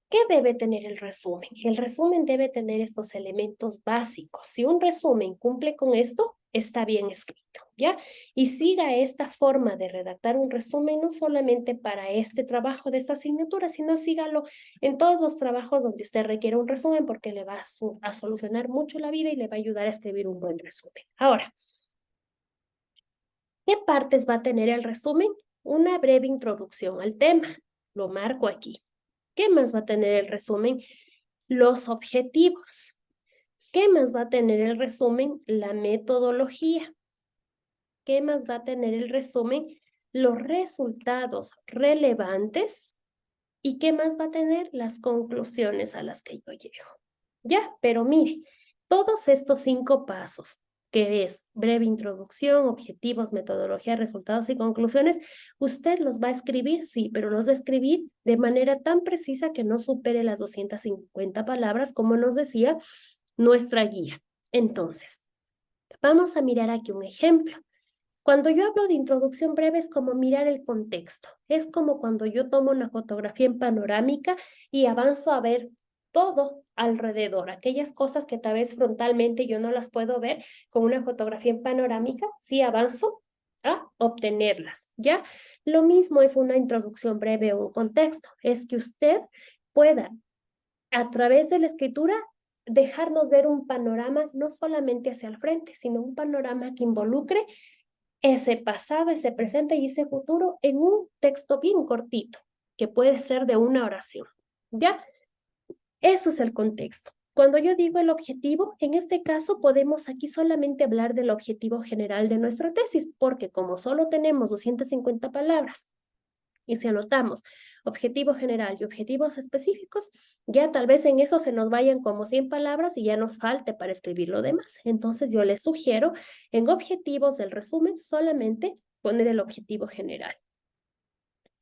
¿Qué debe tener el resumen? El resumen debe tener estos elementos básicos. Si un resumen cumple con esto, está bien escrito, ¿ya? Y siga esta forma de redactar un resumen no solamente para este trabajo de esta asignatura, sino sígalo en todos los trabajos donde usted requiere un resumen porque le va a solucionar mucho la vida y le va a ayudar a escribir un buen resumen. Ahora, ¿qué partes va a tener el resumen? Una breve introducción al tema. Lo marco aquí. ¿Qué más va a tener el resumen? Los objetivos. ¿Qué más va a tener el resumen? La metodología. ¿Qué más va a tener el resumen? Los resultados relevantes. ¿Y qué más va a tener? Las conclusiones a las que yo llego. Ya, pero mire, todos estos 5 pasos, que es breve introducción, objetivos, metodología, resultados y conclusiones, usted los va a escribir, sí, pero los va a escribir de manera tan precisa que no supere las 250 palabras, como nos decía nuestra guía. Entonces, vamos a mirar aquí un ejemplo. Cuando yo hablo de introducción breve es como mirar el contexto. Es como cuando yo tomo una fotografía en panorámica y avanzo a ver todo alrededor, aquellas cosas que tal vez frontalmente yo no las puedo ver con una fotografía en panorámica, sí avanzo a obtenerlas, ¿ya? Lo mismo es una introducción breve o un contexto, es que usted pueda a través de la escritura dejarnos ver un panorama no solamente hacia el frente, sino un panorama que involucre ese pasado, ese presente y ese futuro en un texto bien cortito, que puede ser de una oración. ¿Ya? Eso es el contexto. Cuando yo digo el objetivo, en este caso podemos aquí solamente hablar del objetivo general de nuestra tesis, porque como solo tenemos 250 palabras y si anotamos objetivo general y objetivos específicos, ya tal vez en eso se nos vayan como 100 palabras y ya nos falte para escribir lo demás. Entonces yo les sugiero en objetivos del resumen solamente poner el objetivo general.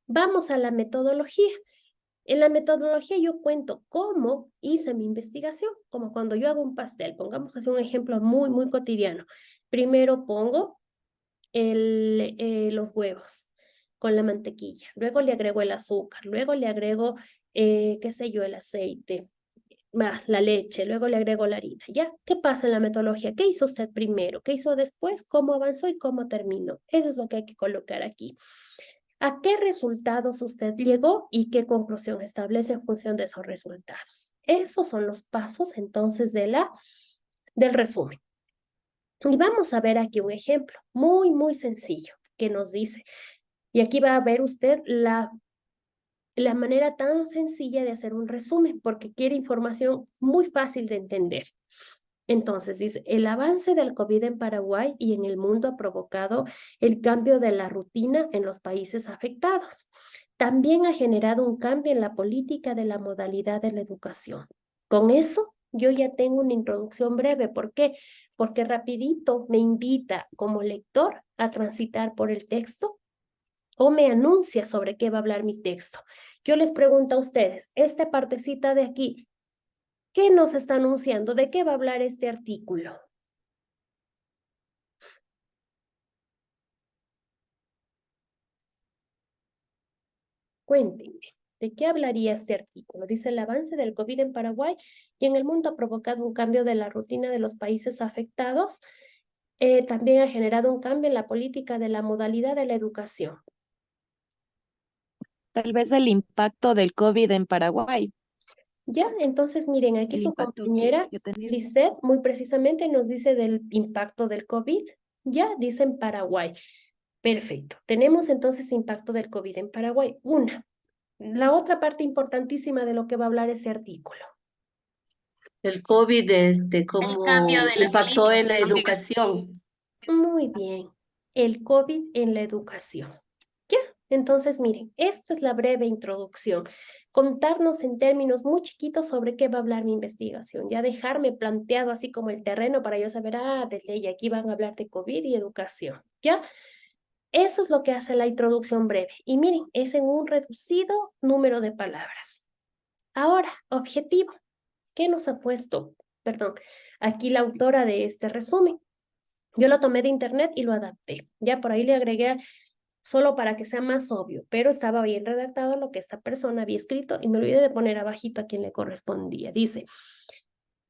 Vamos a la metodología. En la metodología yo cuento cómo hice mi investigación, como cuando yo hago un pastel. Pongamos así un ejemplo muy, muy cotidiano. Primero pongo los huevos con la mantequilla, luego le agrego el azúcar, luego le agrego, qué sé yo, el aceite, la leche, luego le agrego la harina, ¿ya? ¿Qué pasa en la metodología? ¿Qué hizo usted primero? ¿Qué hizo después? ¿Cómo avanzó y cómo terminó? Eso es lo que hay que colocar aquí. ¿A qué resultados usted llegó y qué conclusión establece en función de esos resultados? Esos son los pasos entonces del resumen. Y vamos a ver aquí un ejemplo muy, muy sencillo que nos dice, y aquí va a ver usted la manera tan sencilla de hacer un resumen, porque quiere información muy fácil de entender. Entonces dice, el avance del COVID en Paraguay y en el mundo ha provocado el cambio de la rutina en los países afectados. También ha generado un cambio en la política de la modalidad de la educación. Con eso, yo ya tengo una introducción breve. ¿Por qué? Porque rapidito me invita como lector a transitar por el texto o me anuncia sobre qué va a hablar mi texto. Yo les pregunto a ustedes, esta partecita de aquí, ¿qué nos está anunciando? ¿De qué va a hablar este artículo? Cuéntenme, ¿de qué hablaría este artículo? Dice, el avance del COVID en Paraguay y en el mundo ha provocado un cambio de la rutina de los países afectados. También ha generado un cambio en la política de la modalidad de la educación. Tal vez el impacto del COVID en Paraguay, Ya, entonces miren, aquí el su impacto compañera que ha tenido. Lisette muy precisamente nos dice del impacto del COVID. Ya, dice en Paraguay. Perfecto. Tenemos entonces impacto del COVID en Paraguay. La otra parte importantísima de lo que va a hablar ese artículo. El COVID, El cambio cómo de la impactó en la política. educación. Muy bien. El COVID en la educación. Ya, entonces miren, esta es la breve introducción. Contarnos en términos muy chiquitos sobre qué va a hablar mi investigación. Ya dejarme planteado así como el terreno para yo saber, desde y aquí van a hablar de COVID y educación. ¿Ya? Eso es lo que hace la introducción breve. Y miren, es en un reducido número de palabras. Ahora, objetivo. ¿Qué nos ha puesto? Perdón, aquí la autora de este resumen. Yo lo tomé de internet y lo adapté. Ya por ahí le agregué solo para que sea más obvio, pero estaba bien redactado lo que esta persona había escrito y me olvidé de poner abajito a quien le correspondía. Dice,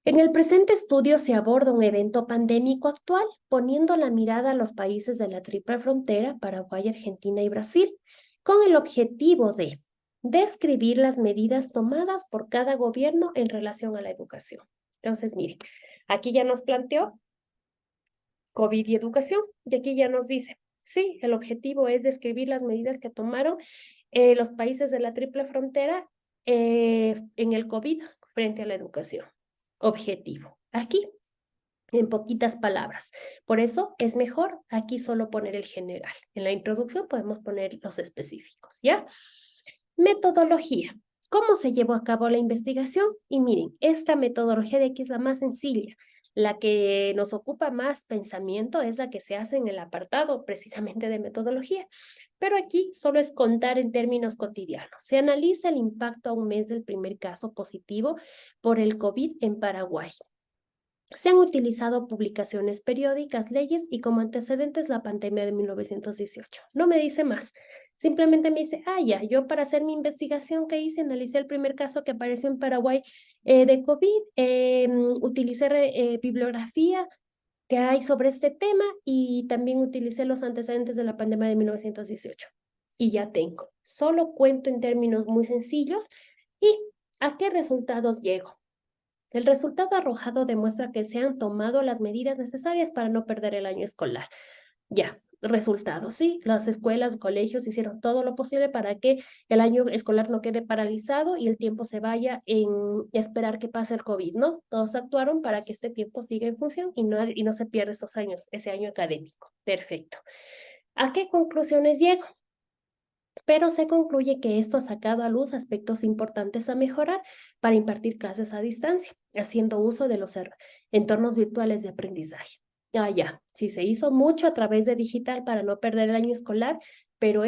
en el presente estudio se aborda un evento pandémico actual, poniendo la mirada a los países de la triple frontera, Paraguay, Argentina y Brasil, con el objetivo de describir las medidas tomadas por cada gobierno en relación a la educación. Entonces, miren, aquí ya nos planteó COVID y educación, y aquí ya nos dice, sí, el objetivo es describir las medidas que tomaron los países de la triple frontera en el COVID frente a la educación. Objetivo. Aquí, en poquitas palabras. Por eso es mejor aquí solo poner el general. En la introducción podemos poner los específicos, ¿ya? Metodología. ¿Cómo se llevó a cabo la investigación? Y miren, esta metodología de aquí es la más sencilla. La que nos ocupa más pensamiento es la que se hace en el apartado precisamente de metodología. Pero aquí solo es contar en términos cotidianos. Se analiza el impacto a un mes del primer caso positivo por el COVID en Paraguay. Se han utilizado publicaciones periódicas, leyes y como antecedentes la pandemia de 1918. No me dice más. Simplemente me dice, ya, yo para hacer mi investigación que hice, analicé el primer caso que apareció en Paraguay de COVID, utilicé bibliografía que hay sobre este tema y también utilicé los antecedentes de la pandemia de 1918. Y ya tengo. Solo cuento en términos muy sencillos y ¿a qué resultados llego? El resultado arrojado demuestra que se han tomado las medidas necesarias para no perder el año escolar. Ya, resultados, sí, las escuelas, colegios hicieron todo lo posible para que el año escolar no quede paralizado y el tiempo se vaya en esperar que pase el COVID, ¿no? Todos actuaron para que este tiempo siga en función y no se pierda esos años, ese año académico. Perfecto. ¿A qué conclusiones llego? Pero se concluye que esto ha sacado a luz aspectos importantes a mejorar para impartir clases a distancia, haciendo uso de los entornos virtuales de aprendizaje. Ya, sí se hizo mucho a través de digital para no perder el año escolar, pero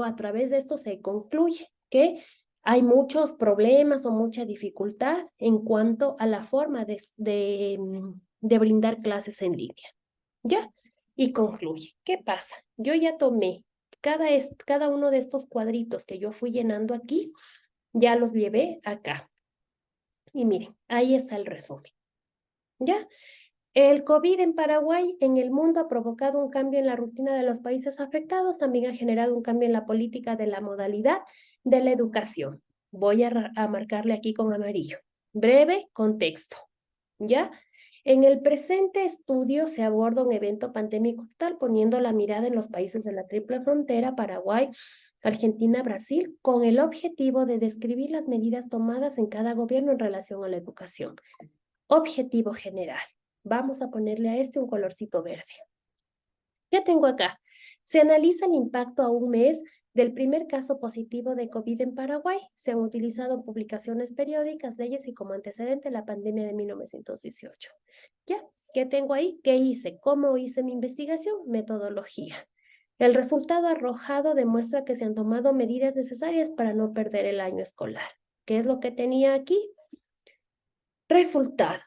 a través de esto se concluye que hay muchos problemas o mucha dificultad en cuanto a la forma de brindar clases en línea. ¿Ya? Y concluye. ¿Qué pasa? Yo ya tomé cada uno de estos cuadritos que yo fui llenando aquí, ya los llevé acá. Y miren, ahí está el resumen. ¿Ya? El COVID en Paraguay, en el mundo, ha provocado un cambio en la rutina de los países afectados, también ha generado un cambio en la política de la modalidad de la educación. Voy a marcarle aquí con amarillo. Breve contexto, ¿ya? En el presente estudio se aborda un evento pandémico tal, poniendo la mirada en los países de la triple frontera, Paraguay, Argentina, Brasil, con el objetivo de describir las medidas tomadas en cada gobierno en relación a la educación. Objetivo general. Vamos a ponerle a este un colorcito verde. ¿Qué tengo acá? Se analiza el impacto a un mes del primer caso positivo de COVID en Paraguay. Se han utilizado publicaciones periódicas, leyes y como antecedente la pandemia de 1918. ¿Ya? ¿Qué tengo ahí? ¿Qué hice? ¿Cómo hice mi investigación? Metodología. El resultado arrojado demuestra que se han tomado medidas necesarias para no perder el año escolar. ¿Qué es lo que tenía aquí? Resultado.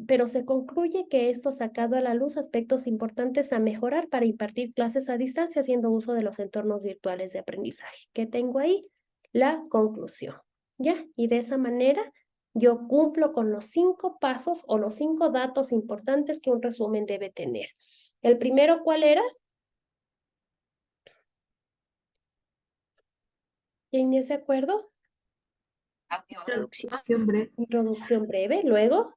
Pero se concluye que esto ha sacado a la luz aspectos importantes a mejorar para impartir clases a distancia haciendo uso de los entornos virtuales de aprendizaje. ¿Qué tengo ahí? La conclusión. ¿Ya? Y de esa manera yo cumplo con los 5 pasos o los 5 datos importantes que un resumen debe tener. El primero, ¿cuál era? ¿Quién me hace acuerdo? Introducción breve. Introducción breve. Luego,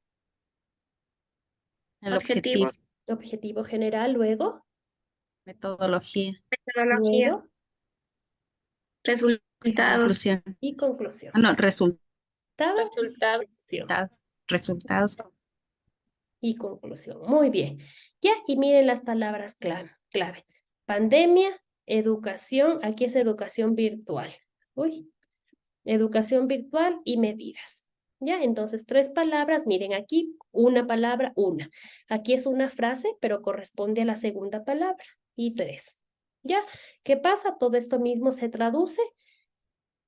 El objetivo, objetivo general. Luego, metodología, Metodología. luego Resultados. conclusión. y conclusión. No, Resultado. resultados. Y conclusión. Muy bien. Ya, y miren las palabras clave. Pandemia, educación, aquí es educación virtual. Uy, educación virtual y medidas. Ya, entonces 3 palabras, miren aquí, una palabra, una. Aquí es una frase, pero corresponde a la segunda palabra. Y 3. Ya, ¿qué pasa? Todo esto mismo se traduce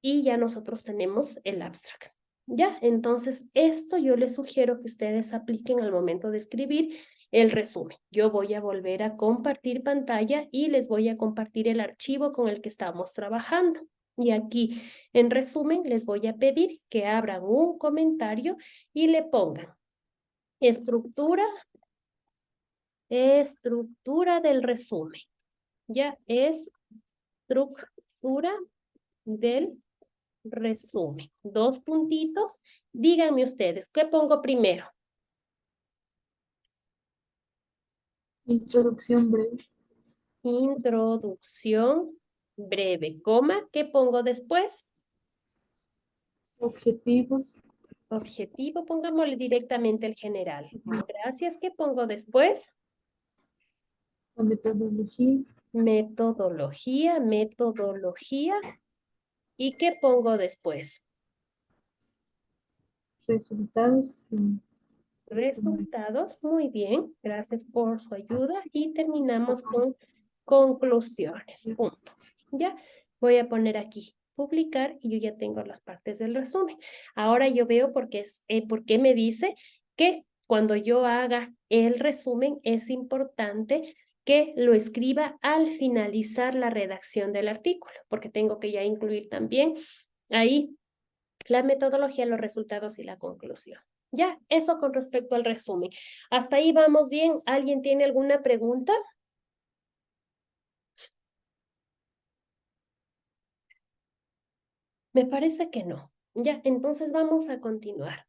y ya nosotros tenemos el abstract. Ya, entonces esto yo les sugiero que ustedes apliquen al momento de escribir el resumen. Yo voy a volver a compartir pantalla y les voy a compartir el archivo con el que estamos trabajando. Y aquí, en resumen, les voy a pedir que abran un comentario y le pongan estructura del resumen. Ya, estructura del resumen. 2 puntitos. Díganme ustedes, ¿qué pongo primero? Introducción breve. Introducción breve, coma. ¿Qué pongo después? Objetivos. Objetivo, pongámosle directamente el general. Gracias. ¿Qué pongo después? La metodología. Metodología. ¿Y qué pongo después? Resultados. Sí. Resultados. Muy bien. Gracias por su ayuda. Y terminamos con conclusiones. Punto. Ya. Voy a poner aquí publicar y yo ya tengo las partes del resumen. Ahora yo veo por qué me dice que cuando yo haga el resumen es importante que lo escriba al finalizar la redacción del artículo, porque tengo que ya incluir también ahí la metodología, los resultados y la conclusión. Ya, eso con respecto al resumen. ¿Hasta ahí vamos bien? ¿Alguien tiene alguna pregunta? Me parece que no. Ya, entonces vamos a continuar.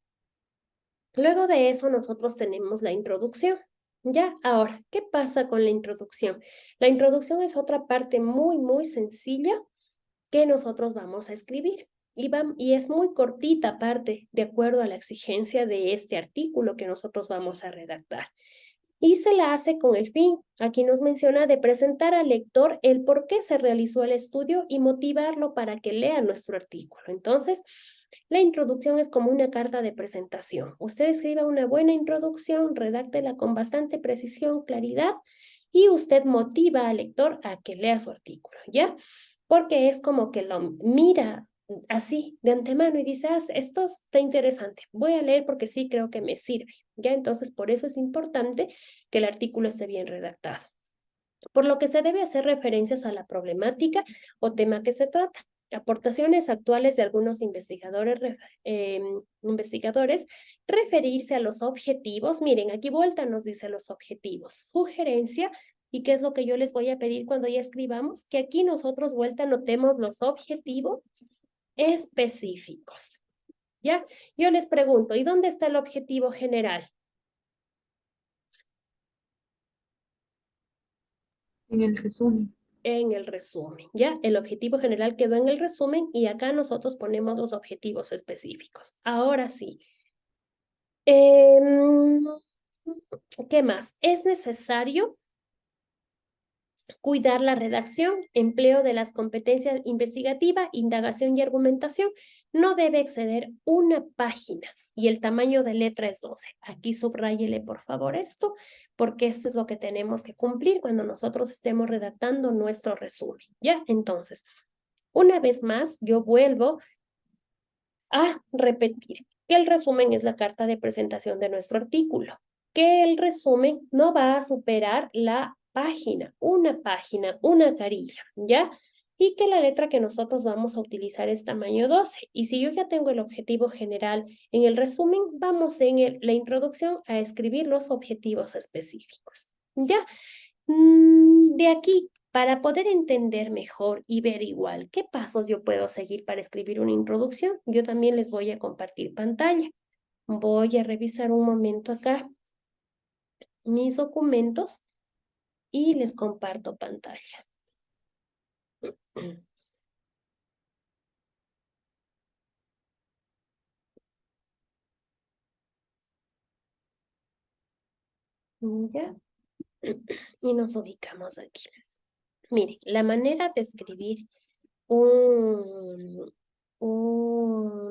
Luego de eso nosotros tenemos la introducción. Ya, ahora, ¿qué pasa con la introducción? La introducción es otra parte muy sencilla que nosotros vamos a escribir. Y es muy cortita aparte, de acuerdo a la exigencia de este artículo que nosotros vamos a redactar. Y se la hace con el fin, aquí nos menciona, de presentar al lector el por qué se realizó el estudio y motivarlo para que lea nuestro artículo. Entonces, la introducción es como una carta de presentación. Usted escriba una buena introducción, redáctela con bastante precisión, claridad, y usted motiva al lector a que lea su artículo, ¿ya? Porque es como que lo mira así de antemano y dice, esto está interesante, voy a leer porque sí creo que me sirve, ¿ya? Entonces, por eso es importante que el artículo esté bien redactado. Por lo que se debe hacer referencias a la problemática o tema que se trata. aportaciones actuales de algunos investigadores, referirse a los objetivos. Miren, aquí Volta nos dice los objetivos. Sugerencia, ¿y qué es lo que yo les voy a pedir cuando ya escribamos? Que aquí nosotros, Volta, notemos los objetivos específicos. ¿Ya? Yo les pregunto, ¿y dónde está el objetivo general? En el resumen. En el resumen, ¿ya? El objetivo general quedó en el resumen y acá nosotros ponemos los objetivos específicos. Ahora sí. ¿Qué más? Es necesario cuidar la redacción, empleo de las competencias investigativa, indagación y argumentación. No debe exceder una página y el tamaño de letra es 12. Aquí subráyele por favor esto, porque esto es lo que tenemos que cumplir cuando nosotros estemos redactando nuestro resumen, ¿ya? Entonces, una vez más, yo vuelvo a repetir que el resumen es la carta de presentación de nuestro artículo, que el resumen no va a superar la página, una carilla, ¿ya? Y que la letra que nosotros vamos a utilizar es tamaño 12. Y si yo ya tengo el objetivo general en el resumen, vamos en la introducción a escribir los objetivos específicos, ¿ya? De aquí, para poder entender mejor y ver igual qué pasos yo puedo seguir para escribir una introducción, yo también les voy a compartir pantalla. Voy a revisar un momento acá mis documentos y les comparto pantalla. ¿Ya? Y nos ubicamos aquí. Miren, la manera de escribir una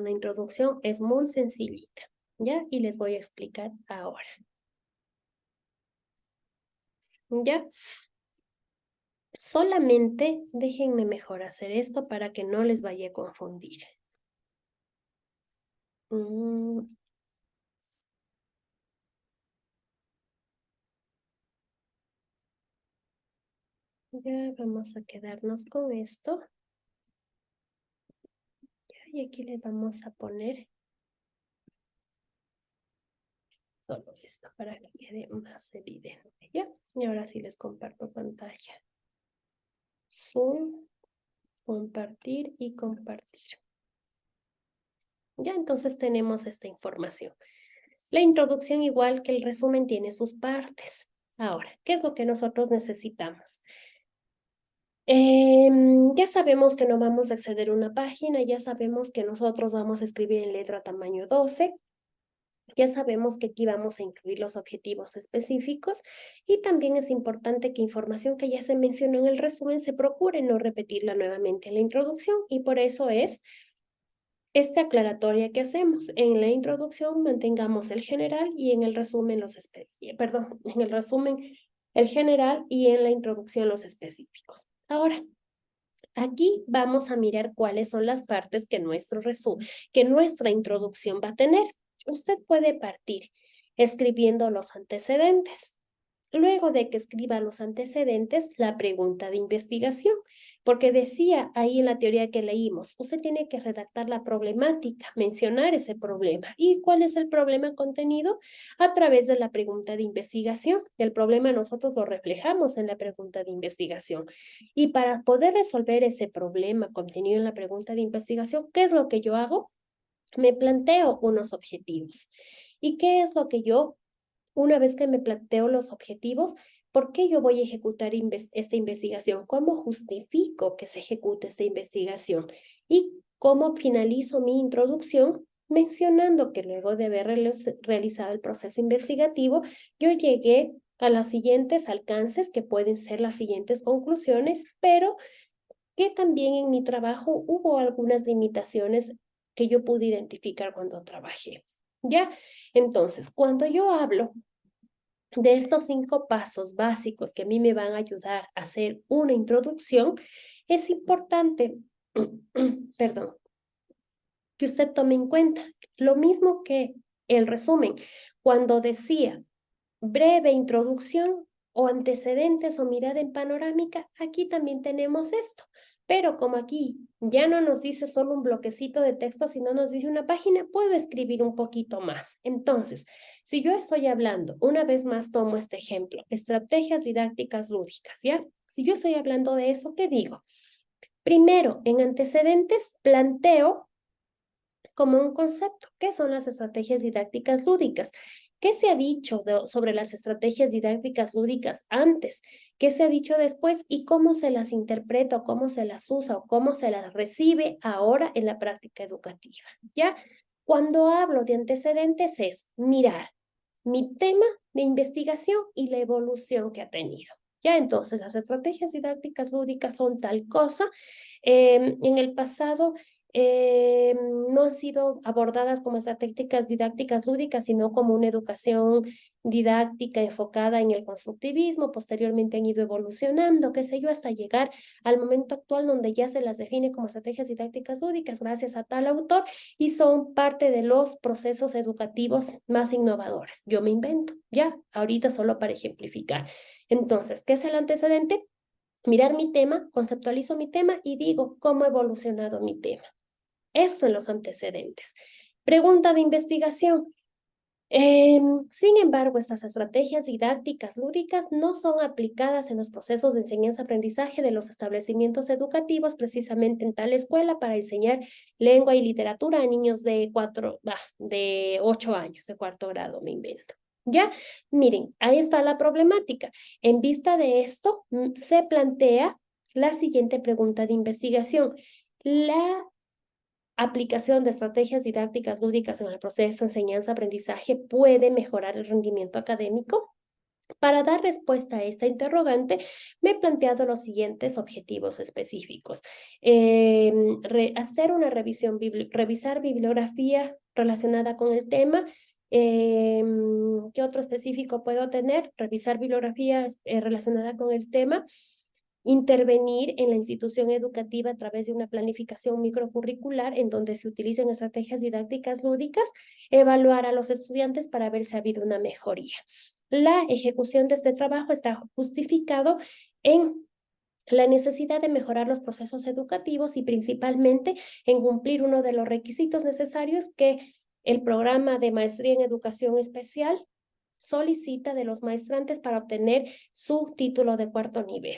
introducción es muy sencillita, ¿ya? Y les voy a explicar ahora. ¿Ya? Solamente déjenme mejor hacer esto para que no les vaya a confundir. Ya vamos a quedarnos con esto. Y aquí le vamos a poner solo esto para que quede más evidente, ¿ya? Y ahora sí les comparto pantalla. Zoom, compartir y compartir. Ya entonces tenemos esta información. La introducción, igual que el resumen, tiene sus partes. Ahora, ¿qué es lo que nosotros necesitamos? Ya sabemos que no vamos a exceder una página, ya sabemos que nosotros vamos a escribir en letra tamaño 12, ya sabemos que aquí vamos a incluir los objetivos específicos y también es importante que información que ya se mencionó en el resumen se procure no repetirla nuevamente en la introducción y por eso es esta aclaratoria que hacemos. En la introducción mantengamos el general y en el resumen en el resumen el general y en la introducción los específicos. Ahora, aquí vamos a mirar cuáles son las partes que nuestra introducción va a tener. Usted puede partir escribiendo los antecedentes. Luego de que escriba los antecedentes, la pregunta de investigación, porque decía ahí en la teoría que leímos, usted tiene que redactar la problemática, mencionar ese problema. ¿Y cuál es el problema contenido? A través de la pregunta de investigación. El problema nosotros lo reflejamos en la pregunta de investigación. Y para poder resolver ese problema contenido en la pregunta de investigación, ¿qué es lo que yo hago? Me planteo unos objetivos. ¿Y qué es lo que yo una vez que me planteo los objetivos, ¿por qué yo voy a ejecutar esta investigación? ¿Cómo justifico que se ejecute esta investigación? Y cómo finalizo mi introducción mencionando que luego de haber realizado el proceso investigativo, yo llegué a los siguientes alcances, que pueden ser las siguientes conclusiones, pero que también en mi trabajo hubo algunas limitaciones que yo pude identificar cuando trabajé. ¿Ya? Entonces, cuando yo hablo de estos 5 pasos básicos que a mí me van a ayudar a hacer una introducción, es importante, perdón, que usted tome en cuenta lo mismo que el resumen. Cuando decía breve introducción o antecedentes o mirada en panorámica, aquí también tenemos esto. Pero como aquí ya no nos dice solo un bloquecito de texto, sino nos dice una página, puedo escribir un poquito más. Entonces, si yo estoy hablando, una vez más tomo este ejemplo, estrategias didácticas lúdicas, ¿ya? Si yo estoy hablando de eso, ¿qué digo? Primero, en antecedentes, planteo como un concepto. ¿Qué son las estrategias didácticas lúdicas? ¿Qué se ha dicho sobre las estrategias didácticas lúdicas antes? ¿Qué se ha dicho después? ¿Y cómo se las interpreta o cómo se las usa o cómo se las recibe ahora en la práctica educativa? ¿Ya? Cuando hablo de antecedentes es mirar mi tema de investigación y la evolución que ha tenido. Ya, entonces, las estrategias didácticas lúdicas son tal cosa. En el pasado no han sido abordadas como estrategias didácticas lúdicas, sino como una educación didáctica enfocada en el constructivismo. Posteriormente han ido evolucionando, qué sé yo, hasta llegar al momento actual donde ya se las define como estrategias didácticas lúdicas gracias a tal autor y son parte de los procesos educativos más innovadores. Yo me invento, ya, ahorita solo para ejemplificar. Entonces, ¿qué es el antecedente? Mirar mi tema, conceptualizo mi tema y digo cómo ha evolucionado mi tema. Esto en los antecedentes. Pregunta de investigación. Sin embargo, estas estrategias didácticas lúdicas no son aplicadas en los procesos de enseñanza-aprendizaje de los establecimientos educativos, precisamente en tal escuela, para enseñar lengua y literatura a niños de 8 años, de 4º grado, me invento. ¿Ya? Miren, ahí está la problemática. En vista de esto, se plantea la siguiente pregunta de investigación. La aplicación de estrategias didácticas lúdicas en el proceso de enseñanza-aprendizaje puede mejorar el rendimiento académico. Para dar respuesta a esta interrogante, me he planteado los siguientes objetivos específicos. Hacer una revisar bibliografía relacionada con el tema. ¿Qué otro específico puedo tener? Revisar bibliografía relacionada con el tema. Intervenir en la institución educativa a través de una planificación microcurricular en donde se utilicen estrategias didácticas lúdicas, evaluar a los estudiantes para ver si ha habido una mejoría. La ejecución de este trabajo está justificado en la necesidad de mejorar los procesos educativos y principalmente en cumplir uno de los requisitos necesarios que el programa de maestría en educación especial solicita de los maestrantes para obtener su título de 4º nivel.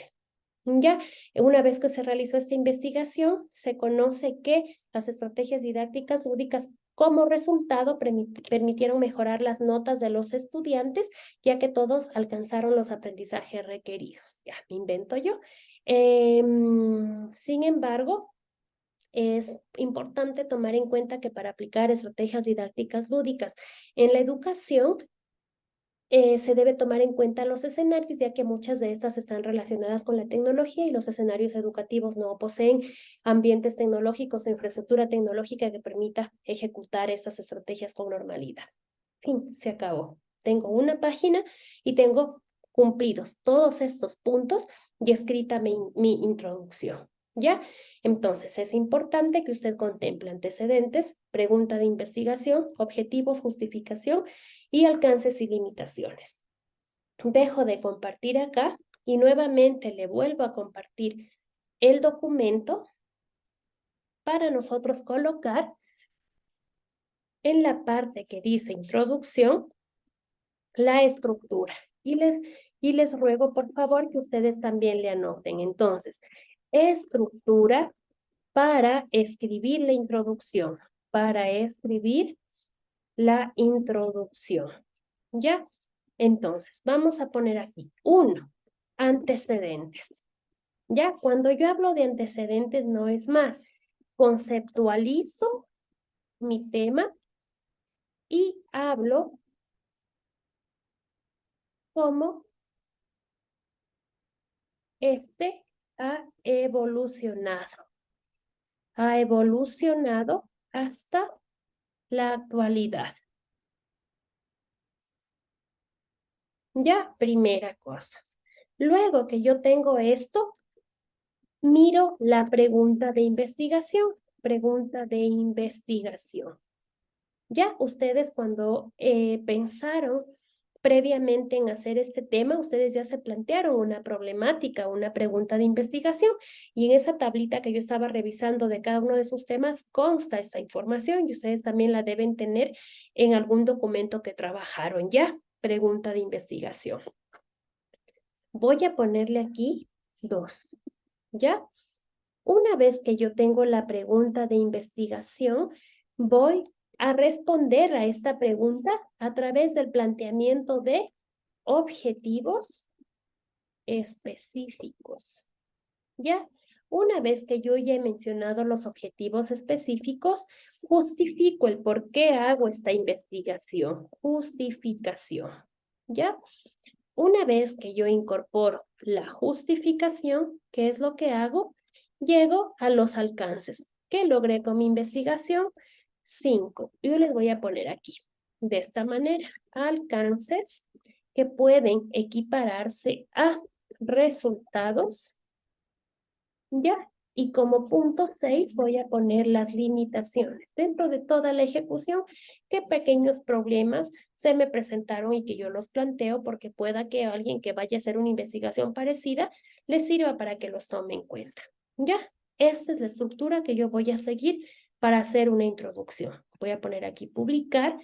Ya, una vez que se realizó esta investigación, se conoce que las estrategias didácticas lúdicas como resultado permitieron mejorar las notas de los estudiantes, ya que todos alcanzaron los aprendizajes requeridos. Ya, me invento yo. Sin embargo, es importante tomar en cuenta que para aplicar estrategias didácticas lúdicas en la educación, se debe tomar en cuenta los escenarios, ya que muchas de estas están relacionadas con la tecnología y los escenarios educativos no poseen ambientes tecnológicos o infraestructura tecnológica que permita ejecutar estas estrategias con normalidad. Fin, se acabó. Tengo una página y tengo cumplidos todos estos puntos y escrita mi introducción. ¿Ya? Entonces, es importante que usted contemple antecedentes, pregunta de investigación, objetivos, justificación y alcances y limitaciones. Dejo de compartir acá y nuevamente le vuelvo a compartir el documento para nosotros colocar en la parte que dice introducción la estructura. Y les ruego, por favor, que ustedes también le anoten. Entonces, estructura para escribir la introducción. Para escribir la introducción. ¿Ya? Entonces, vamos a poner aquí 1, antecedentes. ¿Ya? Cuando yo hablo de antecedentes no es más. Conceptualizo mi tema y hablo cómo este ha evolucionado. Ha evolucionado hasta la actualidad. Ya, primera cosa. Luego que yo tengo esto, miro la pregunta de investigación. Pregunta de investigación. Ya ustedes cuando pensaron previamente en hacer este tema, ustedes ya se plantearon una problemática, una pregunta de investigación, y en esa tablita que yo estaba revisando de cada uno de sus temas consta esta información y ustedes también la deben tener en algún documento que trabajaron ya, pregunta de investigación. Voy a ponerle aquí 2, ¿ya? Una vez que yo tengo la pregunta de investigación, voy a responder a esta pregunta a través del planteamiento de objetivos específicos. ¿Ya? Una vez que yo ya he mencionado los objetivos específicos, justifico el por qué hago esta investigación. Justificación. ¿Ya? Una vez que yo incorporo la justificación, ¿qué es lo que hago? Llego a los alcances. ¿Qué logré con mi investigación? 5. Yo les voy a poner aquí, de esta manera, alcances que pueden equipararse a resultados, ¿ya? Y como punto 6 voy a poner las limitaciones. Dentro de toda la ejecución, qué pequeños problemas se me presentaron y que yo los planteo porque pueda que alguien que vaya a hacer una investigación parecida le sirva para que los tome en cuenta. ¿Ya? Esta es la estructura que yo voy a seguir para hacer una introducción. Voy a poner aquí publicar.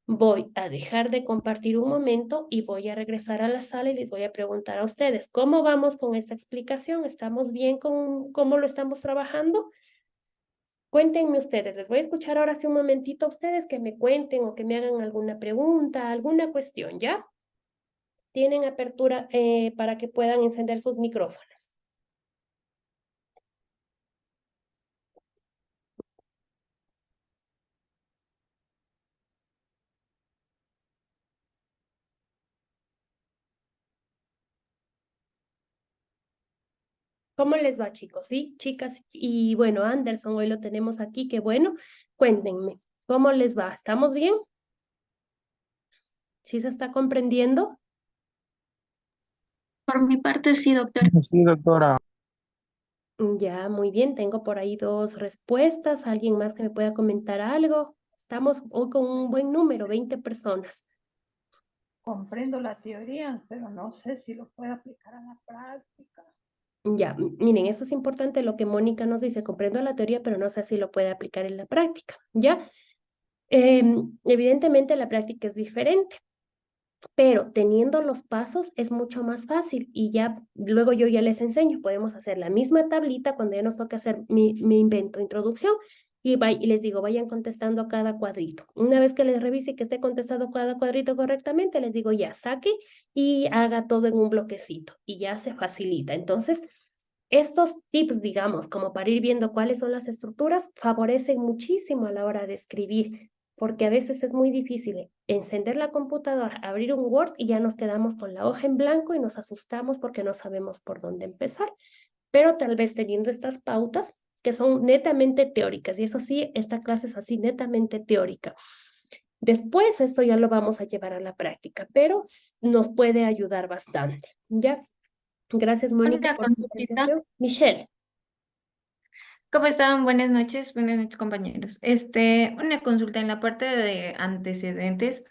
Voy a dejar de compartir un momento y voy a regresar a la sala y les voy a preguntar a ustedes, ¿cómo vamos con esta explicación? ¿Estamos bien con cómo lo estamos trabajando? Cuéntenme ustedes, les voy a escuchar ahora sí un momentito a ustedes que me cuenten o que me hagan alguna pregunta, alguna cuestión, ¿ya? Tienen apertura para que puedan encender sus micrófonos. ¿Cómo les va, chicos? ¿Sí, chicas? Y bueno, Anderson, hoy lo tenemos aquí, qué bueno. Cuéntenme, ¿cómo les va? ¿Estamos bien? ¿Sí se está comprendiendo? Por mi parte, sí, doctora. Sí, doctora. Ya, muy bien, tengo por ahí 2 respuestas. ¿Alguien más que me pueda comentar algo? Estamos hoy con un buen número, 20 personas. Comprendo la teoría, pero no sé si lo puedo aplicar a la práctica. Ya, miren, eso es importante lo que Mónica nos dice. Comprendo la teoría, pero no sé si lo puede aplicar en la práctica, ¿ya? Evidentemente la práctica es diferente, pero teniendo los pasos es mucho más fácil y ya luego yo ya les enseño. Podemos hacer la misma tablita cuando ya nos toque hacer mi invento, introducción, y les digo, vayan contestando a cada cuadrito. Una vez que les revise que esté contestado cada cuadrito correctamente, les digo ya, saque y haga todo en un bloquecito y ya se facilita. Entonces, estos tips, digamos, como para ir viendo cuáles son las estructuras, favorecen muchísimo a la hora de escribir, porque a veces es muy difícil encender la computadora, abrir un Word y ya nos quedamos con la hoja en blanco y nos asustamos porque no sabemos por dónde empezar. Pero tal vez teniendo estas pautas que son netamente teóricas, y eso sí, esta clase es así netamente teórica. Después esto ya lo vamos a llevar a la práctica, pero nos puede ayudar bastante, ¿ya? Gracias, Mónica, Una por tu consultita. apreciación. Michelle. ¿Cómo están? Buenas noches, compañeros. Una consulta en la parte de antecedentes.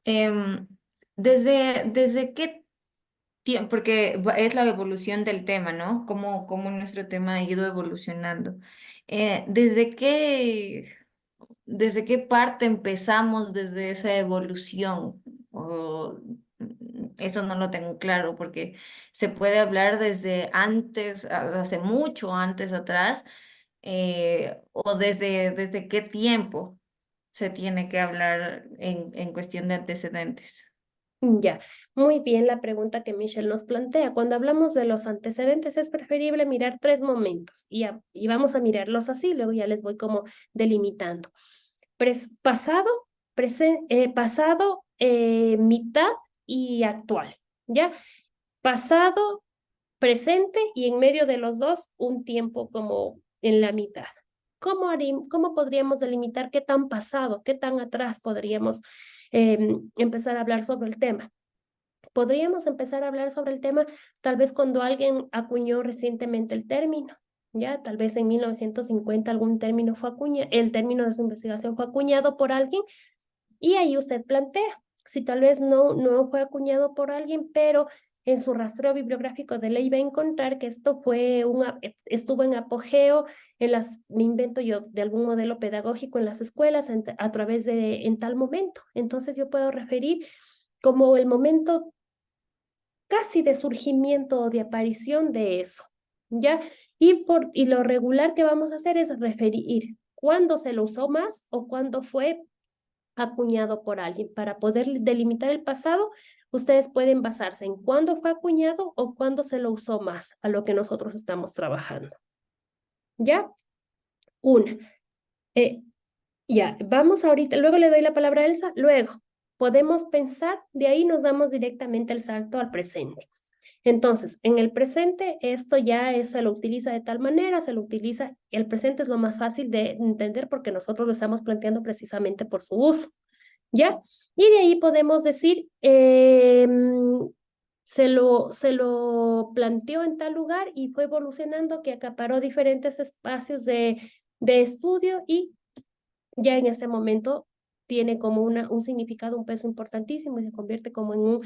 em, ¿desde qué tiempo? Porque es la evolución del tema, ¿no? Cómo nuestro tema ha ido evolucionando. ¿Desde qué parte empezamos desde esa evolución? Eso no lo tengo claro, porque se puede hablar desde antes, hace mucho antes atrás, o desde qué tiempo se tiene que hablar en cuestión de antecedentes. Ya, muy bien la pregunta que Michelle nos plantea. Cuando hablamos de los antecedentes es preferible mirar 3 momentos y vamos a mirarlos así, luego ya les voy como delimitando. Pasado, pasado, mitad y actual, ¿ya? Pasado, presente y en medio de los dos un tiempo como en la mitad. ¿Cómo podríamos delimitar qué tan pasado, qué tan atrás podríamos empezar a hablar sobre el tema? Podríamos empezar a hablar sobre el tema tal vez cuando alguien acuñó recientemente el término, ¿ya? Tal vez en 1950 algún término fue acuñado, el término de su investigación fue acuñado por alguien y ahí usted plantea si tal vez no fue acuñado por alguien, pero en su rastreo bibliográfico de ley va a encontrar que esto estuvo en apogeo me invento yo, de algún modelo pedagógico en las escuelas a través en tal momento. Entonces yo puedo referir como el momento casi de surgimiento o de aparición de eso, ¿ya? Y lo regular que vamos a hacer es referir cuándo se lo usó más o cuándo fue acuñado por alguien. Para poder delimitar el pasado, ustedes pueden basarse en cuándo fue acuñado o cuándo se lo usó más a lo que nosotros estamos trabajando. ¿Ya? Una. Ya, vamos ahorita, luego le doy la palabra a Elsa, luego podemos pensar, de ahí nos damos directamente el salto al presente. Entonces, en el presente, esto ya se lo utiliza de tal manera, el presente es lo más fácil de entender porque nosotros lo estamos planteando precisamente por su uso, ¿ya? Y de ahí podemos decir, se lo planteó en tal lugar y fue evolucionando que acaparó diferentes espacios de estudio y ya en este momento tiene como un significado, un peso importantísimo y se convierte como en un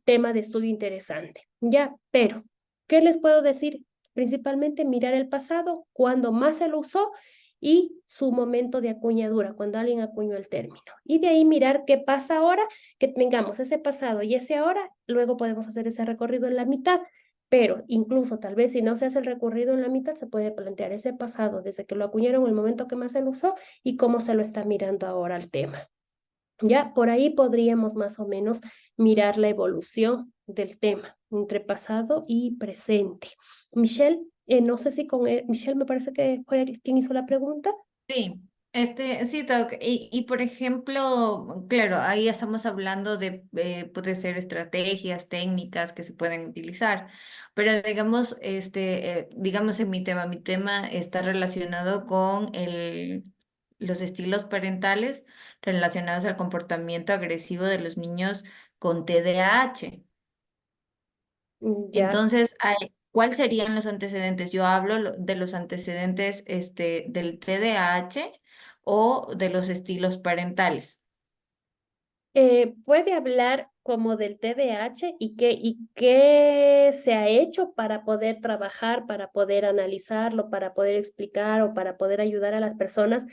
tema de estudio interesante. Ya, pero, ¿qué les puedo decir? Principalmente mirar el pasado, cuando más se lo usó y su momento de acuñadura, cuando alguien acuñó el término. Y de ahí mirar qué pasa ahora, que tengamos ese pasado y ese ahora, luego podemos hacer ese recorrido en la mitad. Pero incluso tal vez si no se hace el recorrido en la mitad, se puede plantear ese pasado desde que lo acuñaron, el momento que más se lo usó y cómo se lo está mirando ahora el tema. Ya por ahí podríamos más o menos mirar la evolución del tema entre pasado y presente. Michelle, no sé si Michelle me parece que fue quien hizo la pregunta. Sí, sí, Doc. Y por ejemplo, claro, ahí ya estamos hablando de, puede ser estrategias, técnicas que se pueden utilizar, pero digamos, digamos en mi tema está relacionado con los estilos parentales relacionados al comportamiento agresivo de los niños con TDAH. Ya. Entonces, ¿cuáles serían los antecedentes? Yo hablo de los antecedentes del TDAH o de los estilos parentales. Puede hablar como del TDAH y qué se ha hecho para poder trabajar, para poder analizarlo, para poder explicar o para poder ayudar a las personas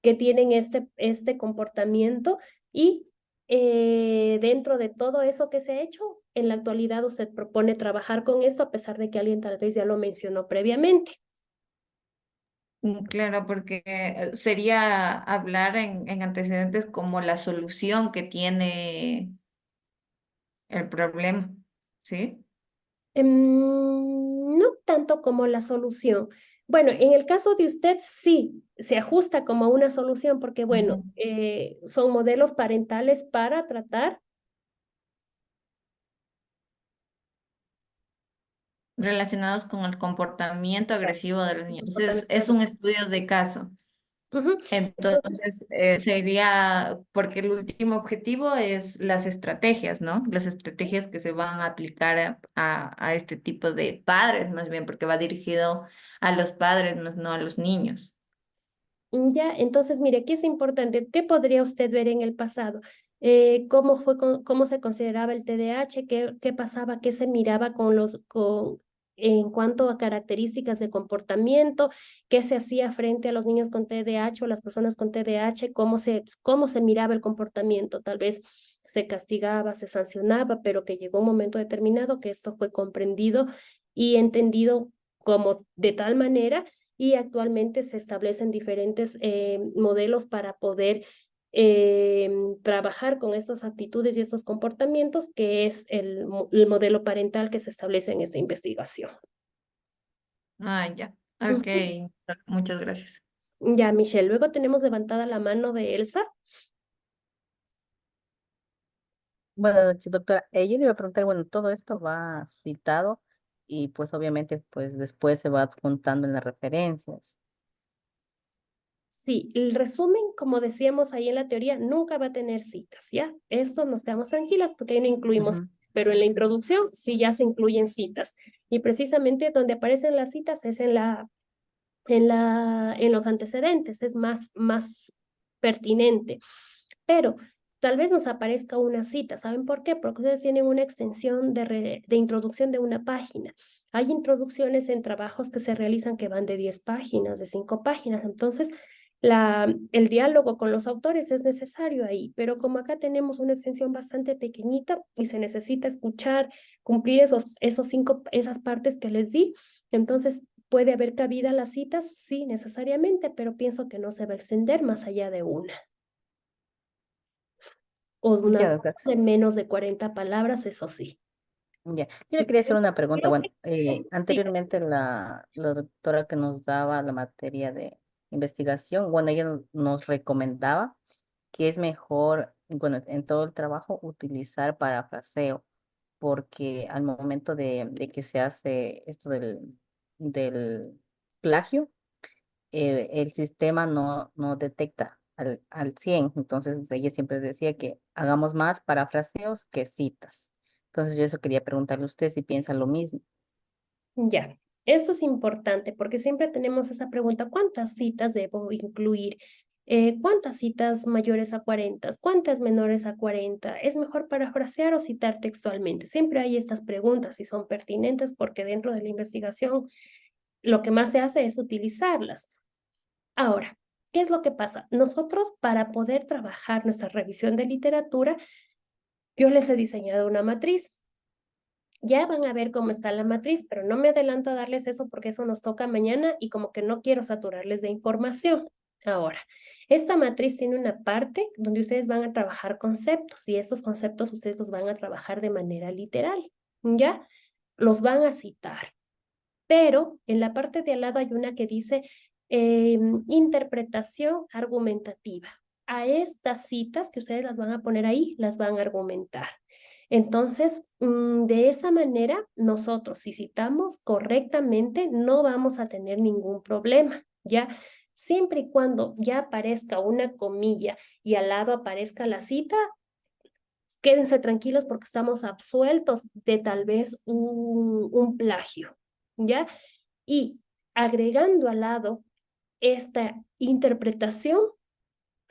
que tienen este comportamiento y dentro de todo eso que se ha hecho, en la actualidad usted propone trabajar con eso a pesar de que alguien tal vez ya lo mencionó previamente. Claro, porque sería hablar en antecedentes como la solución que tiene el problema, ¿sí? No tanto como la solución. Bueno, en el caso de usted sí, se ajusta como una solución porque, bueno, Ujú. son modelos parentales para tratar. Relacionados con el comportamiento agresivo de los niños. Es Comportamiento. un estudio de caso. Ujú. Entonces, Entonces, sería, porque el último objetivo es las estrategias, ¿no? Las estrategias que se van a aplicar a este tipo de padres, más bien, porque va dirigido a los padres, más no a los niños. ya, entonces, mire, aquí es importante, ¿qué podría usted ver en el pasado? ¿Cómo se consideraba el TDAH? ¿Qué pasaba? ¿Qué se miraba en cuanto a características de comportamiento? ¿Qué se hacía frente a los niños con TDAH o las personas con TDAH? ¿Cómo se miraba el comportamiento? Tal vez se castigaba, se sancionaba, pero que llegó un momento determinado que esto fue comprendido y entendido como de tal manera y actualmente se establecen diferentes modelos para poder trabajar con estas actitudes y estos comportamientos, que es el modelo parental que se establece en esta investigación. Ah, ya. Ok, Ujú. muchas gracias. Ya, Michelle, luego tenemos levantada la mano de Elsa. Buenas noches, doctora. Yo le iba a preguntar, bueno, todo esto va citado y pues obviamente pues después se va adjuntando en las referencias. Sí, el resumen, como decíamos ahí en la teoría, nunca va a tener citas, ¿ya? Esto nos quedamos tranquilas porque ahí no incluimos, Ujú. pero en la introducción sí ya se incluyen citas. Y precisamente donde aparecen las citas es en los antecedentes, es más pertinente. Pero tal vez nos aparezca una cita. ¿Saben por qué? Porque ustedes tienen una extensión de introducción de una página. Hay introducciones en trabajos que se realizan que van de 10 páginas, de 5 páginas. Entonces, el diálogo con los autores es necesario ahí, pero como acá tenemos una extensión bastante pequeñita y se necesita escuchar, cumplir esas partes que les di, entonces puede haber cabida a las citas, sí, necesariamente, pero pienso que no se va a extender más allá de una. O de Ya, unas doctora. de menos de 40 palabras, eso sí. Ya. Yo le quería hacer una pregunta. Creo Bueno, que sí. anteriormente la doctora que nos daba la materia de investigación, bueno, ella nos recomendaba que es mejor, bueno, en todo el trabajo utilizar parafraseo, porque al momento de que se hace esto del plagio, el sistema no detecta al 100. Entonces ella siempre decía que hagamos más parafraseos que citas. Entonces yo eso quería preguntarle a usted si piensa lo mismo. Ya, esto es importante porque siempre tenemos esa pregunta, ¿cuántas citas debo incluir? ¿Cuántas citas mayores a 40? ¿Cuántas menores a 40? ¿Es mejor parafrasear o citar textualmente? Siempre hay estas preguntas y son pertinentes porque dentro de la investigación lo que más se hace es utilizarlas. Ahora, ¿qué es lo que pasa? Nosotros para poder trabajar nuestra revisión de literatura, yo les he diseñado una matriz. Ya van a ver cómo está la matriz, pero no me adelanto a darles eso porque eso nos toca mañana y como que no quiero saturarles de información. Ahora, esta matriz tiene una parte donde ustedes van a trabajar conceptos y estos conceptos ustedes los van a trabajar de manera literal, ¿ya? Los van a citar, pero en la parte de al lado hay una que dice interpretación argumentativa. A estas citas que ustedes las van a poner ahí, las van a argumentar. Entonces, de esa manera, nosotros, si citamos correctamente, no vamos a tener ningún problema, ¿ya? Siempre y cuando ya aparezca una comilla y al lado aparezca la cita, quédense tranquilos porque estamos absueltos de tal vez un plagio, ¿ya? Y agregando al lado esta interpretación,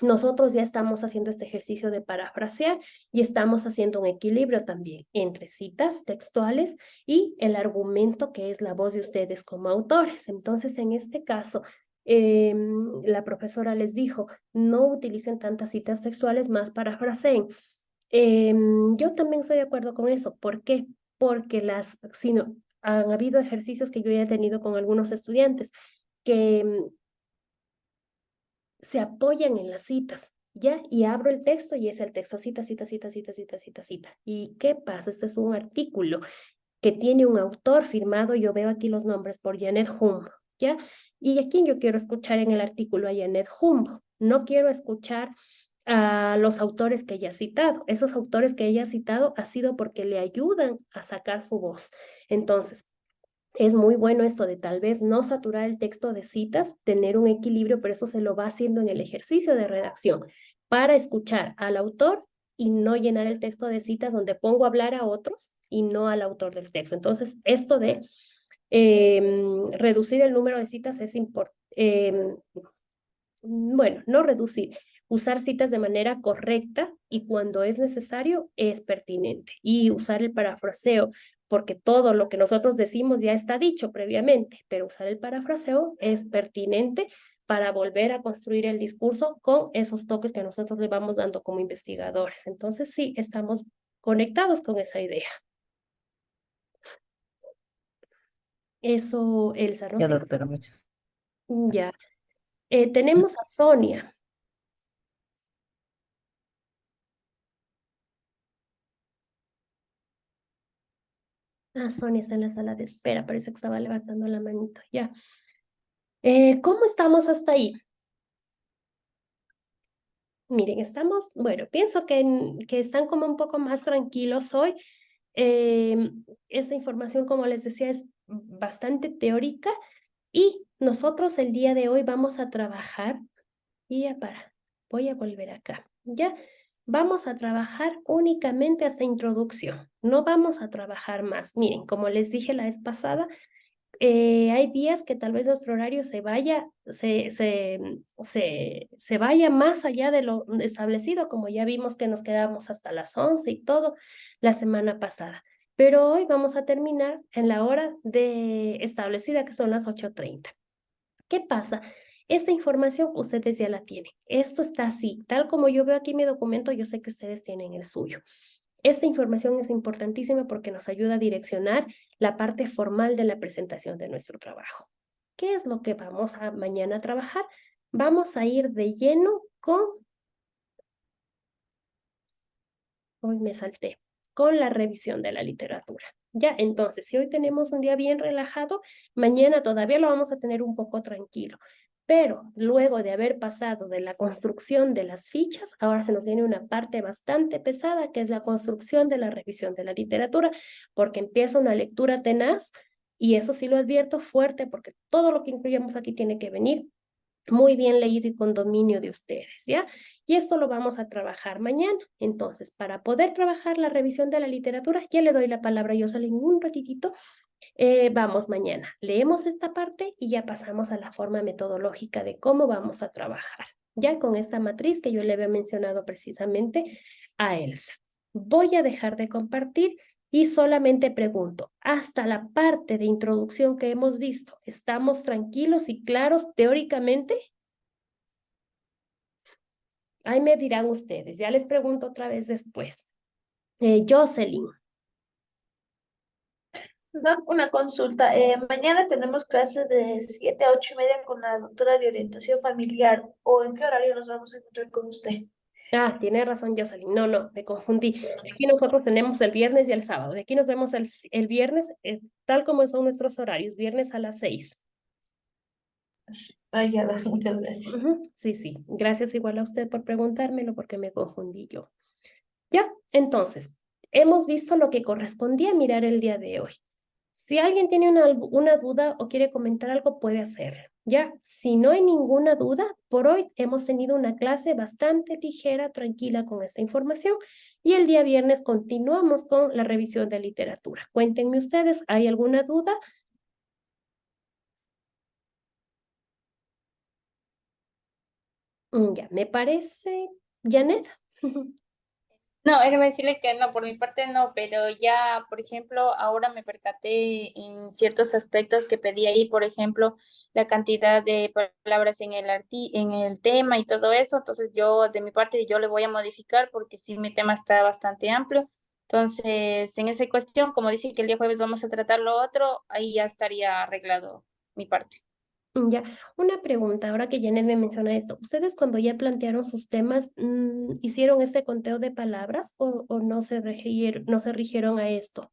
nosotros ya estamos haciendo este ejercicio de parafrasear y estamos haciendo un equilibrio también entre citas textuales y el argumento que es la voz de ustedes como autores. Entonces, en este caso, la profesora les dijo, no utilicen tantas citas textuales, más parafraseen. Yo también estoy de acuerdo con eso. ¿Por qué? Porque han habido ejercicios que yo ya he tenido con algunos estudiantes que se apoyan en las citas, ¿ya? Y abro el texto y es el texto, cita, cita, cita, cita, cita, cita, cita. ¿Y qué pasa? Este es un artículo que tiene un autor firmado, yo veo aquí los nombres por Janet Humbo, ¿ya? ¿Y a quién yo quiero escuchar en el artículo? A Janet Humbo. No quiero escuchar a los autores que ella ha citado. Esos autores que ella ha citado ha sido porque le ayudan a sacar su voz. Entonces, es muy bueno esto de tal vez no saturar el texto de citas, tener un equilibrio, pero eso se lo va haciendo en el ejercicio de redacción para escuchar al autor y no llenar el texto de citas donde pongo a hablar a otros y no al autor del texto. Entonces, esto de reducir el número de citas es importante. Bueno, no reducir, usar citas de manera correcta y cuando es necesario es pertinente. Y usar el parafraseo, porque todo lo que nosotros decimos ya está dicho previamente, pero usar el parafraseo es pertinente para volver a construir el discurso con esos toques que nosotros le vamos dando como investigadores. Entonces, sí, estamos conectados con esa idea. Eso, Elsa, no Ya, sé si... doctora, muchas Ya. gracias. Tenemos a Sonia. Sonia está en la sala de espera, parece que estaba levantando la manito, ya. ¿Cómo estamos hasta ahí? Miren, bueno, pienso que están como un poco más tranquilos hoy. Esta información, como les decía, es bastante teórica y nosotros el día de hoy vamos a trabajar, voy a volver acá, ¿ya? Vamos a trabajar únicamente hasta introducción, no vamos a trabajar más. Miren, como les dije la vez pasada, Hay días que tal vez nuestro horario se vaya, se vaya más allá de lo establecido, como ya vimos que nos quedamos hasta las 11 y todo la semana pasada. Pero hoy vamos a terminar en la hora establecida, que son las 8:30. ¿Qué pasa? Esta información ustedes ya la tienen. Esto está así, tal como yo veo aquí mi documento, yo sé que ustedes tienen el suyo. Esta información es importantísima porque nos ayuda a direccionar la parte formal de la presentación de nuestro trabajo. ¿Qué es lo que vamos a mañana a trabajar? Vamos a ir de lleno con, hoy me salté, con la revisión de la literatura. Ya, entonces, si hoy tenemos un día bien relajado, mañana todavía lo vamos a tener un poco tranquilo. Pero luego de haber pasado de la construcción de las fichas, ahora se nos viene una parte bastante pesada, que es la construcción de la revisión de la literatura, porque empieza una lectura tenaz, y eso sí lo advierto fuerte, porque todo lo que incluyamos aquí tiene que venir muy bien leído y con dominio de ustedes, ¿ya? Y esto lo vamos a trabajar mañana. Entonces, para poder trabajar la revisión de la literatura, ya le doy la palabra a Jocelyn un ratitito. Vamos mañana, leemos esta parte y ya pasamos a la forma metodológica de cómo vamos a trabajar, ya con esta matriz que yo le había mencionado precisamente a Elsa. Voy a dejar de compartir y solamente pregunto, hasta la parte de introducción que hemos visto, ¿estamos tranquilos y claros teóricamente? Ahí me dirán ustedes, ya les pregunto otra vez después. Jocelyn. Una consulta. Mañana tenemos clases de 7 a 8:30 con la doctora de orientación familiar. ¿O en qué horario nos vamos a encontrar con usted? Ah, tiene razón, Jocelyn. No, me confundí. Aquí nosotros tenemos el viernes y el sábado. De aquí nos vemos el viernes, tal como son nuestros horarios, viernes a las 6. Ay, ya, muchas gracias. Sí. Gracias igual a usted por preguntármelo porque me confundí yo. Ya, entonces, hemos visto lo que correspondía mirar el día de hoy. Si alguien tiene una duda o quiere comentar algo, puede hacerlo. Ya, si no hay ninguna duda, por hoy hemos tenido una clase bastante ligera, tranquila con esta información y el día viernes continuamos con la revisión de literatura. Cuéntenme ustedes, ¿hay alguna duda? Ya, me parece, Janet. No, era decirle que no, por mi parte no, pero ya, por ejemplo, ahora me percaté en ciertos aspectos que pedí ahí, por ejemplo, la cantidad de palabras en en el tema y todo eso, entonces yo, de mi parte, yo le voy a modificar porque sí, mi tema está bastante amplio, entonces, en esa cuestión, como dice que el día jueves vamos a tratar lo otro, ahí ya estaría arreglado mi parte. Ya, una pregunta, ahora que Janet me menciona esto, ¿ustedes cuando ya plantearon sus temas, hicieron este conteo de palabras o no se rigieron a esto?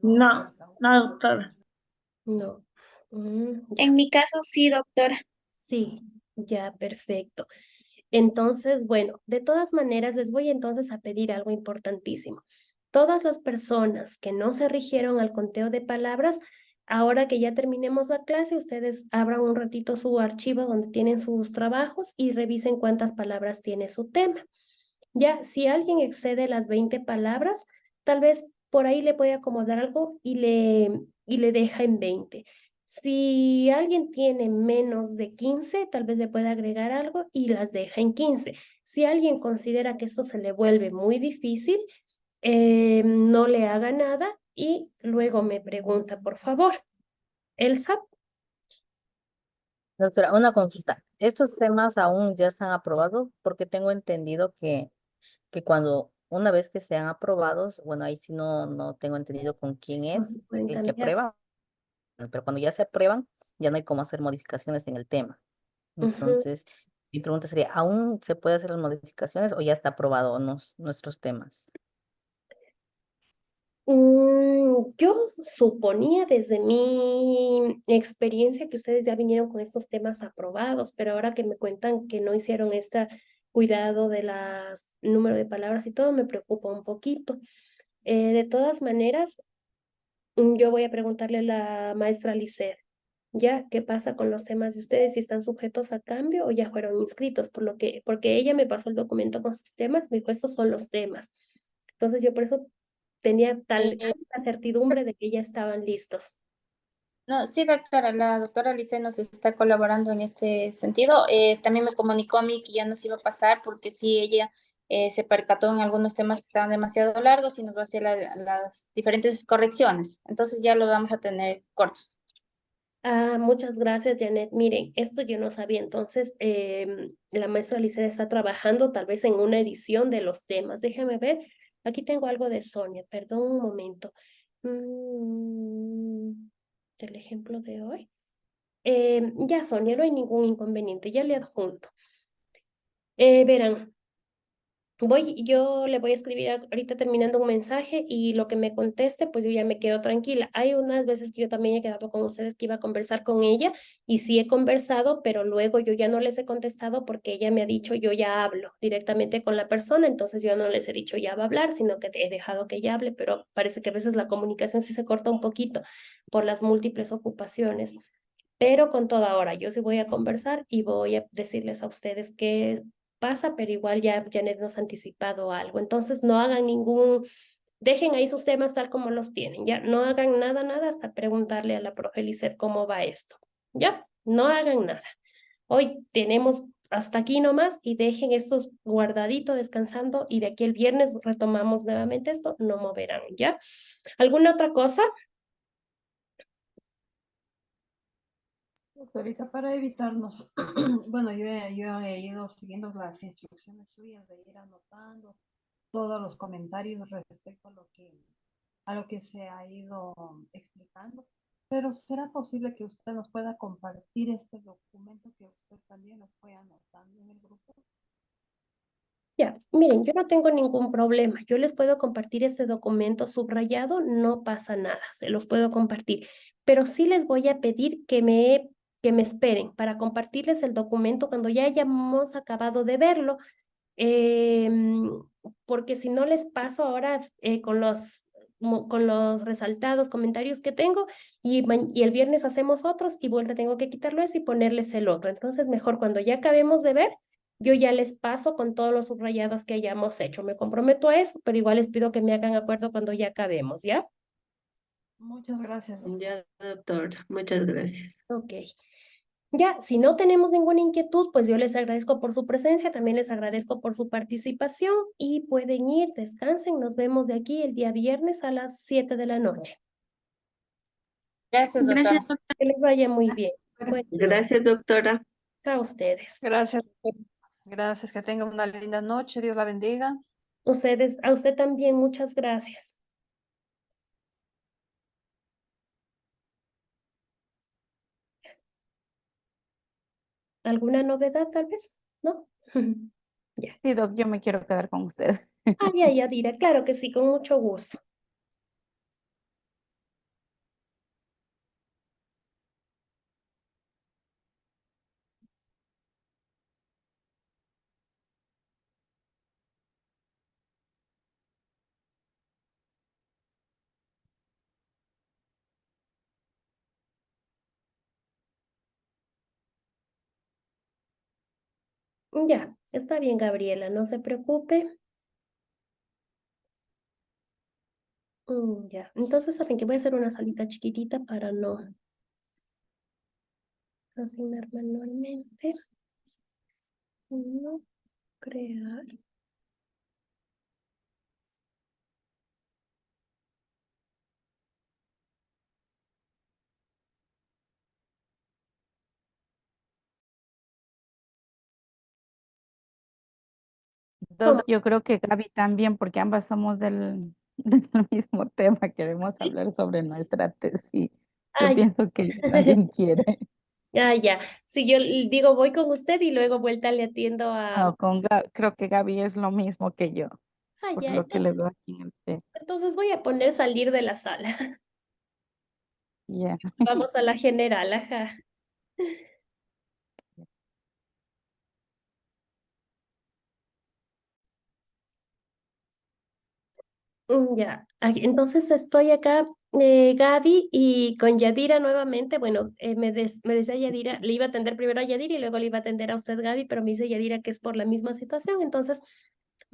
No, doctora. No. Ya, En mi caso, sí, doctora. sí, ya, perfecto. Entonces, bueno, de todas maneras, les voy entonces a pedir algo importantísimo. Todas las personas que no se rigieron al conteo de palabras, ahora que ya terminemos la clase, ustedes abran un ratito su archivo donde tienen sus trabajos y revisen cuántas palabras tiene su tema. Ya, si alguien excede las 20 palabras, tal vez por ahí le puede acomodar algo y le deja en 20. Si alguien tiene menos de 15, tal vez le pueda agregar algo y las deja en 15. Si alguien considera que esto se le vuelve muy difícil, no le haga nada y luego me pregunta, por favor. Elsa. Doctora, una consulta. ¿Estos temas aún ya se han aprobado? Porque tengo entendido que cuando una vez que sean aprobados, bueno, ahí sí no tengo entendido con quién No es se pueden el que cambiar. aprueba, pero cuando ya se aprueban, ya no hay cómo hacer modificaciones en el tema. Ujú. Entonces, mi pregunta sería, ¿aún se puede hacer las modificaciones o ya está aprobado nuestros temas? Yo suponía desde mi experiencia que ustedes ya vinieron con estos temas aprobados, pero ahora que me cuentan que no hicieron este cuidado de las número de palabras y todo, me preocupa un poquito. De todas maneras, yo voy a preguntarle a la maestra Lisset, ¿ya? ¿Qué pasa con los temas de ustedes? ¿Si están sujetos a cambio o ya fueron inscritos? Porque ella me pasó el documento con sus temas, me dijo, estos son los temas. Entonces yo por eso tenía tal Eh, la certidumbre de que ya estaban listos. No, sí, doctora, la doctora Lice nos está colaborando en este sentido. También me comunicó a mí que ya nos iba a pasar porque sí, ella se percató en algunos temas que estaban demasiado largos y nos va a hacer las diferentes correcciones. Entonces ya lo vamos a tener cortos. Ah, muchas gracias, Janet. Miren, esto yo no sabía. Entonces, la maestra Licea está trabajando tal vez en una edición de los temas. Déjame ver. Aquí tengo algo de Sonia. Perdón un momento. Del ejemplo de hoy. Ya, Sonia, no hay ningún inconveniente. Ya le adjunto. Verán, yo le voy a escribir ahorita terminando un mensaje y lo que me conteste, pues yo ya me quedo tranquila. Hay unas veces que yo también he quedado con ustedes que iba a conversar con ella y sí he conversado, pero luego yo ya no les he contestado porque ella me ha dicho yo ya hablo directamente con la persona, entonces yo no les he dicho ya va a hablar, sino que he dejado que ella hable, pero parece que a veces la comunicación sí se corta un poquito por las múltiples ocupaciones. Pero con toda ahora, yo sí voy a conversar y voy a decirles a ustedes qué pasa, pero igual ya Janet nos ha anticipado algo. Entonces no hagan dejen ahí sus temas tal como los tienen, ya no hagan nada hasta preguntarle a la profe Lisset cómo va esto. Ya, no hagan nada. Hoy tenemos hasta aquí nomás y dejen estos guardaditos descansando y de aquí el viernes retomamos nuevamente esto, no moverán, ¿ya? ¿Alguna otra cosa? Doctorita, para evitarnos, bueno, yo he ido siguiendo las instrucciones suyas de ir anotando todos los comentarios respecto a lo que se ha ido explicando, pero ¿será posible que usted nos pueda compartir este documento que usted también lo fue anotando en el grupo? Ya, miren, yo no tengo ningún problema. Yo les puedo compartir este documento subrayado, no pasa nada, se los puedo compartir. Pero sí les voy a pedir que me esperen para compartirles el documento cuando ya hayamos acabado de verlo, porque si no les paso ahora con los resaltados comentarios que tengo y el viernes hacemos otros y vuelta tengo que quitarlo ese y ponerles el otro. Entonces, mejor cuando ya acabemos de ver, yo ya les paso con todos los subrayados que hayamos hecho. Me comprometo a eso, pero igual les pido que me hagan acuerdo cuando ya acabemos, ¿ya? Muchas gracias, doctor. Ya, doctor, muchas gracias. Ok. Ya, si no tenemos ninguna inquietud, pues yo les agradezco por su presencia, también les agradezco por su participación y pueden ir, descansen, nos vemos de aquí el día viernes a las 7 de la noche. Gracias, doctora. Gracias, doctora. Que les vaya muy bien. Bueno, Gracias, doctora. a ustedes. Gracias, doctor. Gracias, que tenga una linda noche, Dios la bendiga. A usted también, muchas gracias. ¿Alguna novedad tal vez? ¿No? Ya. Sí, doc, yo me quiero quedar con usted. Ya, Yadira, claro que sí, con mucho gusto. Ya, está bien, Gabriela, no se preocupe. Ya, entonces saben que voy a hacer una salita chiquitita para no asignar manualmente. No crear. ¿Cómo? Doc, yo creo que Gaby también, porque ambas somos del, del mismo tema, queremos hablar sobre nuestra tesis. Ah, Yo ya. pienso que ella también quiere. Ah, ya. Si yo digo voy con usted y luego vuelta le atiendo a... No, creo que Gaby es lo mismo que yo, Ah, por ya, lo que le veo aquí en el texto. entonces voy a poner salir de la sala. Yeah. Vamos a la general, ajá. Ya, entonces estoy acá, Gaby, y con Yadira nuevamente. Bueno, me decía Yadira, le iba a atender primero a Yadira y luego le iba a atender a usted, Gaby, pero me dice Yadira que es por la misma situación. Entonces,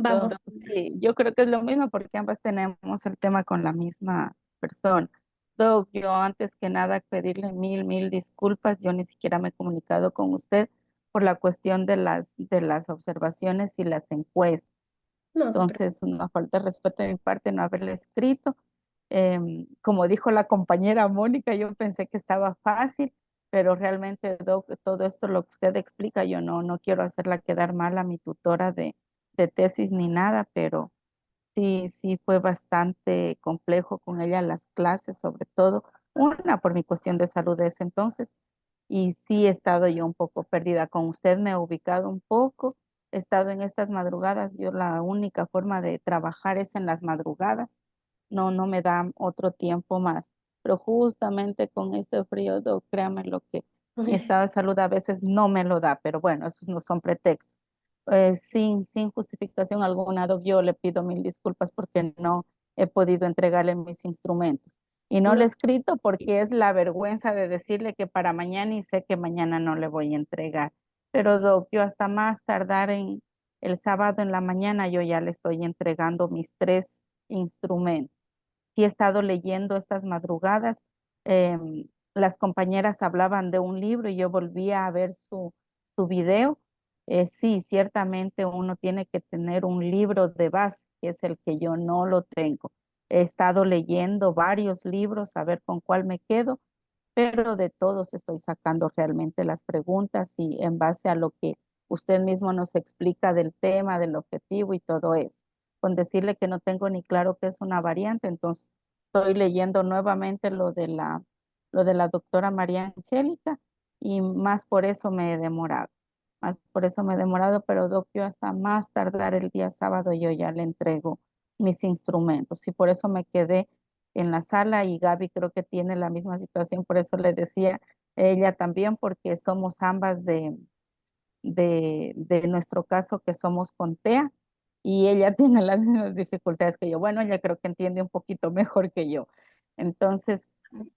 Vamos. Sí, yo creo que es lo mismo porque ambas tenemos el tema con la misma persona. Doc, yo antes que nada pedirle mil disculpas. Yo ni siquiera me he comunicado con usted por la cuestión de las observaciones y las encuestas. No se preocupe. Entonces, una falta de respeto de mi parte no haberle escrito. Como dijo la compañera Mónica, yo pensé que estaba fácil, pero realmente, Doc, todo esto lo que usted explica, yo no quiero hacerla quedar mal a mi tutora de tesis ni nada, pero sí fue bastante complejo con ella las clases, sobre todo, una por mi cuestión de salud de ese entonces, y sí he estado yo un poco perdida. Con usted me he ubicado un poco, he estado en estas madrugadas, yo la única forma de trabajar es en las madrugadas, no me da otro tiempo más, pero justamente con este frío, Doc, créame lo que mi estado de salud a veces no me lo da, pero bueno, esos no son pretextos. Sin justificación alguna, Doc, yo le pido mil disculpas porque no he podido entregarle mis instrumentos. Y no No le he se- escrito porque es la vergüenza de decirle que para mañana y sé que mañana no le voy a entregar. Pero Doc, yo hasta más tardar en el sábado en la mañana, yo ya le estoy entregando mis 3 instrumentos. Sí he estado leyendo estas madrugadas. Las compañeras hablaban de un libro y yo volví a ver su video. Sí, ciertamente uno tiene que tener un libro de base, que es el que yo no lo tengo. He estado leyendo varios libros a ver con cuál me quedo, pero de todos estoy sacando realmente las preguntas y en base a lo que usted mismo nos explica del tema, del objetivo y todo eso. Con decirle que no tengo ni claro qué es una variante, entonces estoy leyendo nuevamente lo de la doctora María Angélica y más por eso me he demorado. Más por eso me he demorado, pero Doc, yo hasta más tardar el día sábado yo ya le entrego mis instrumentos y por eso me quedé en la sala y Gaby creo que tiene la misma situación, por eso le decía ella también, porque somos ambas de nuestro caso que somos con TEA y ella tiene las mismas dificultades que yo. Bueno, ella creo que entiende un poquito mejor que yo. Entonces,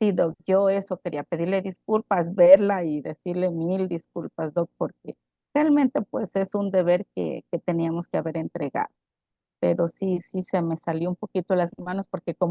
sí, Doc, yo eso quería pedirle disculpas, verla y decirle mil disculpas, Doc, porque realmente pues es un deber que teníamos que haber entregado. Pero sí se me salió un poquito las manos porque como